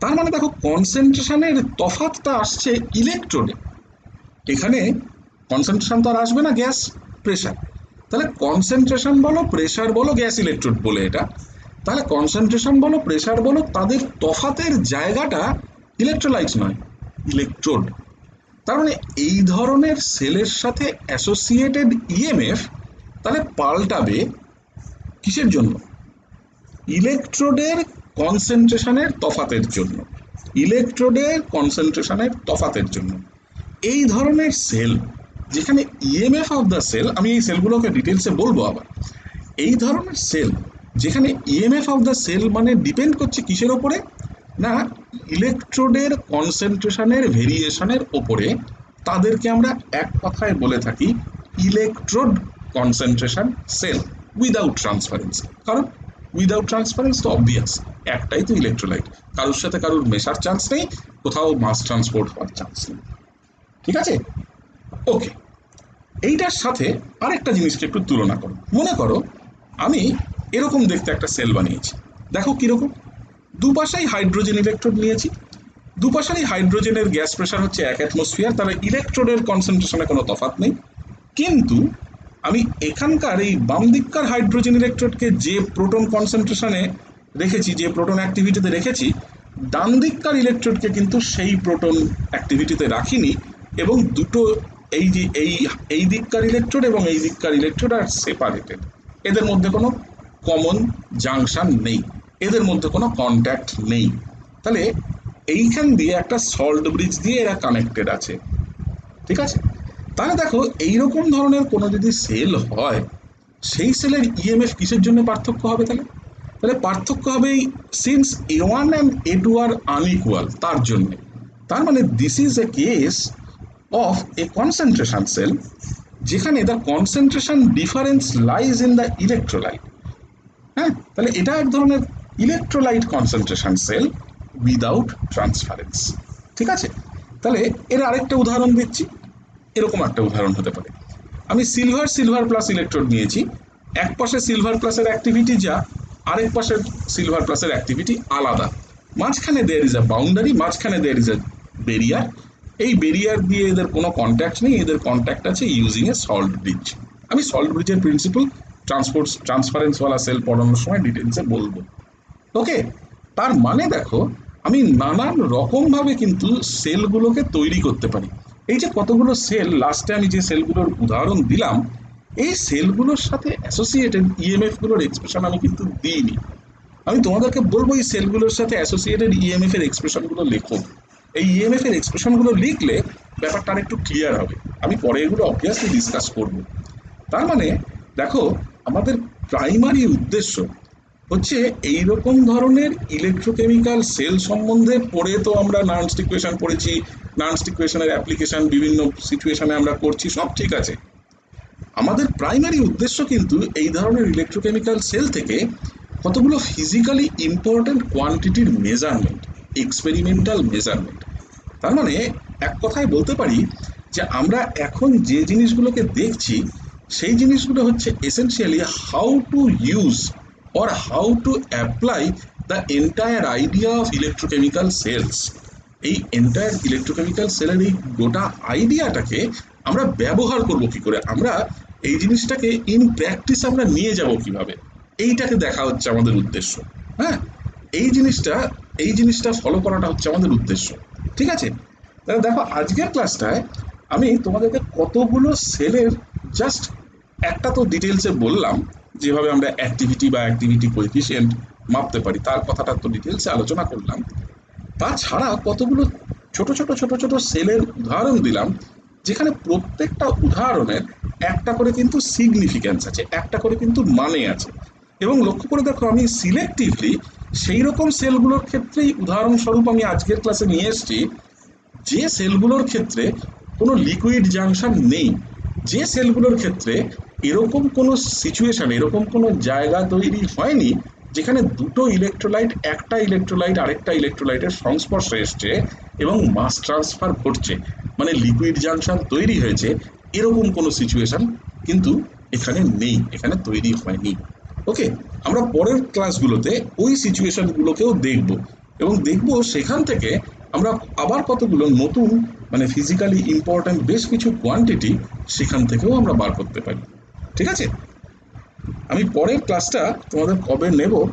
তার মানে দেখো, কনসেন্ট্রেশনের তফাৎটা আসছে ইলেকট্রোডে, এখানে কনসেন্ট্রেশন তো আর আসবে না, গ্যাস প্রেশার। তাহলে কনসেন্ট্রেশন বলো, প্রেশার বলো, গ্যাস ইলেকট্রোড বলে এটা, তাহলে কনসেন্ট্রেশন বলো প্রেসার বলো তাদের তফাতের জায়গাটা ইলেকট্রোলাইট নয়, ইলেকট্রোড। তার মানে এই ধরনের সেলের সাথে অ্যাসোসিয়েটেড ইএমএফ তাহলে পাল্টাবে কিসের জন্য? ইলেকট্রোডের কনসেন্ট্রেশনের তফাতের জন্য, ইলেকট্রোডের কনসেন্ট্রেশনের তফাতের জন্য। এই ধরনের সেল যেখানে ইএমএফ অফ দ্য সেল, আমি এই সেলগুলোকে ডিটেলসে বলবো আবার, এই ধরনের সেল যেখানে ইএমএফ অফ দ্য সেল মানে ডিপেন্ড করছে কিসের ওপরে? না, ইলেকট্রোডের কনসেন্ট্রেশনের ভেরিয়েশনের ওপরে, তাদেরকে আমরা এক কথায় বলে থাকি electrode concentration cell without transference. কারণ উইদাউট ট্রান্সফারেন্স তো অবভিয়াস, একটাই তো ইলেকট্রোলাইট, কারোর সাথে কারোর মেশার চান্স নেই, কোথাও মাস ট্রান্সপোর্ট হওয়ার চান্স নেই। ঠিক আছে, ওকে। এইটার সাথে আরেকটা জিনিসকে একটু তুলনা করো। মনে করো আমি এরকম দেখতে একটা সেল বানিয়েছি, দেখো কিরকম, দুপাশেই হাইড্রোজেন ইলেকট্রোড নিয়েছি, দুপাশেরই হাইড্রোজেনের গ্যাস প্রেশার হচ্ছে 1 অ্যাটমসফিয়ার, তাহলে ইলেকট্রোডের কনসেন্ট্রেশনে কোনো তফাৎ নেই। কিন্তু আমি এখানকার এই বাম দিককার হাইড্রোজেন ইলেকট্রোডকে যে প্রোটন কনসেন্ট্রেশনে রেখেছি, যে প্রোটন অ্যাক্টিভিটিতে রেখেছি, ডান দিককার ইলেকট্রোডকে কিন্তু সেই প্রোটন অ্যাক্টিভিটিতে রাখিনি, এবং দুটো এই যে এই দিককার ইলেকট্রোড এবং এই দিককার ইলেকট্রোড আর সেপারেটেড, এদের মধ্যে কোনো কমন জাংশন নেই, এদের মধ্যে কোনো কন্ট্যাক্ট নেই। তাহলে এইখান দিয়ে একটা সল্ট ব্রিজ দিয়ে এরা কানেক্টেড আছে। ঠিক আছে, তাহলে দেখো এইরকম ধরনের কোনো যদি সেল হয়, সেই সেলের ইএমএফ কিসের জন্য পার্থক্য হবে? তাহলে তাহলে পার্থক্য হবে since A1 and A2 R unequal, তার জন্য। তার মানে this is a case of a concentration cell যেখানে the concentration difference lies in the electrolyte. হ্যাঁ, তাহলে এটা এক ধরনের electrolyte concentration cell without transference. ঠিক আছে, তাহলে এর আরেকটা উদাহরণ দিচ্ছি। এরকম একটা উদাহরণ হতে পারে, আমি সিলভার সিলভার প্লাস ইলেকট্রোড নিয়েছি, এক পাশে সিলভার প্লাসের অ্যাক্টিভিটি যা, আরেক পাশের সিলভার প্লাসের অ্যাক্টিভিটি আলাদা, মাঝখানে দেয়ার ইজ আ বাউন্ডারি, মাঝখানে দেয়ার ইজ আ বেরিয়ার। এই বেরিয়ার দিয়ে এদের কোনো কন্ট্যাক্ট নেই, এদের কন্ট্যাক্ট আছে ইউজিং এ সল্ট ব্রিজ। আমি সল্ট ব্রিজের প্রিন্সিপাল ট্রান্সফারেন্সওয়ালা সেল পড়ানোর সময় ডিটেলসে বলবো। ওকে, তার মানে দেখো আমি নানান রকমভাবে কিন্তু সেলগুলোকে তৈরি করতে পারি। এই যে কতগুলো সেল লাস্টে আমি যে সেলগুলোর উদাহরণ দিলাম, এই সেলগুলোর সাথে অ্যাসোসিয়েটেড ইএমএফ গুলোর এক্সপ্রেশন আমি কিন্তু দিইনি। আমি তোমাদেরকে বলবো এই সেলগুলোর সাথে অ্যাসোসিয়েটেড ইএমএফ এর এক্সপ্রেশনগুলো লেখো। এই ইএমএফ এর এক্সপ্রেশনগুলো লিখলে ব্যাপারটা আরেকটু ক্লিয়ার হবে। আমি পরে এগুলো অবভিয়াসলি ডিসকাস করব। তার মানে দেখো আমাদের প্রাইমারি উদ্দেশ্য হচ্ছে এইরকম ধরনের ইলেকট্রোকেমিক্যাল সেল সম্বন্ধে পড়ে। তো আমরা নার্নস্ট ইকুয়েশন পড়েছি, নার্নস্ট ইকুয়েশনের অ্যাপ্লিকেশন বিভিন্ন সিচুয়েশনে আমরা করছি, সব ঠিক আছে। আমাদের প্রাইমারি উদ্দেশ্য কিন্তু এই ধরনের ইলেকট্রোকেমিক্যাল সেল থেকে কতগুলো ফিজিক্যালি ইম্পর্ট্যান্ট কোয়ান্টিটির মেজারমেন্ট, এক্সপেরিমেন্টাল মেজারমেন্ট। তার মানে এক কথায় বলতে পারি যে আমরা এখন যে জিনিসগুলোকে দেখছি সেই জিনিসগুলো হচ্ছে essentially how to use or how to apply the entire idea of electrochemical cells। এই এন্টায়ার ইলেকট্রোকেমিক্যাল সেলের এই গোটা আইডিয়াটাকে আমরা ব্যবহার করব কি করে, আমরা এই জিনিসটাকে ইন প্র্যাকটিস আমরা নিয়ে যাব কিভাবে, এইটাকে দেখা হচ্ছে আমাদের উদ্দেশ্য। হ্যাঁ, এই জিনিসটা ফলো করাটা হচ্ছে আমাদের উদ্দেশ্য। ঠিক আছে, তাহলে দেখো আজকের ক্লাসটায় আমি তোমাদেরকে কতগুলো সেলের জাস্ট একটা তো ডিটেলসে বললাম, যেভাবে আমরা অ্যাক্টিভিটি বা অ্যাক্টিভিটি কোএফিসিয়েন্ট মাপতে পারি তার কথাটা তো ডিটেলসে আলোচনা করলাম। তাছাড়া কতগুলো ছোট ছোট ছোট ছোট সেলের উদাহরণ দিলাম, যেখানে প্রত্যেকটা উদাহরণের একটা করে কিন্তু সিগনিফিক্যান্স আছে, একটা করে কিন্তু মানে আছে। এবং লক্ষ্য করে দেখো আমি সিলেক্টিভলি সেই রকম সেলগুলোর ক্ষেত্রেই উদাহরণস্বরূপ আমি আজকের ক্লাসে নিয়ে এসেছি যে সেলগুলোর ক্ষেত্রে কোনো লিকুইড জাংশন নেই, যে সেলগুলোর ক্ষেত্রে এরকম কোনো সিচুয়েশন, এরকম কোনো জায়গা তৈরি হয়নি যেখানে দুটো ইলেকট্রোলাইট একটা ইলেকট্রোলাইট আরেকটা ইলেকট্রোলাইটের সংস্পর্শে এসছে এবং মাস ট্রান্সফার ঘটছে, মানে লিকুইড জাংশন তৈরি হয়েছে, এরকম কোনো সিচুয়েশন কিন্তু এখানে নেই, এখানে তৈরি হয়নি। ওকে, আমরা পরের ক্লাসগুলোতে ওই সিচুয়েশনগুলোকেও দেখব এবং দেখব সেখান থেকে আমরা আবার কতগুলো নতুন মানে ফিজিক্যালি ইম্পর্ট্যান্ট বেশ কিছু কোয়ান্টিটি সেখান থেকেও আমরা বার করতে পারি। ঠিক আছে, আমি পরের ক্লাসটা তোমাদের কবে নেব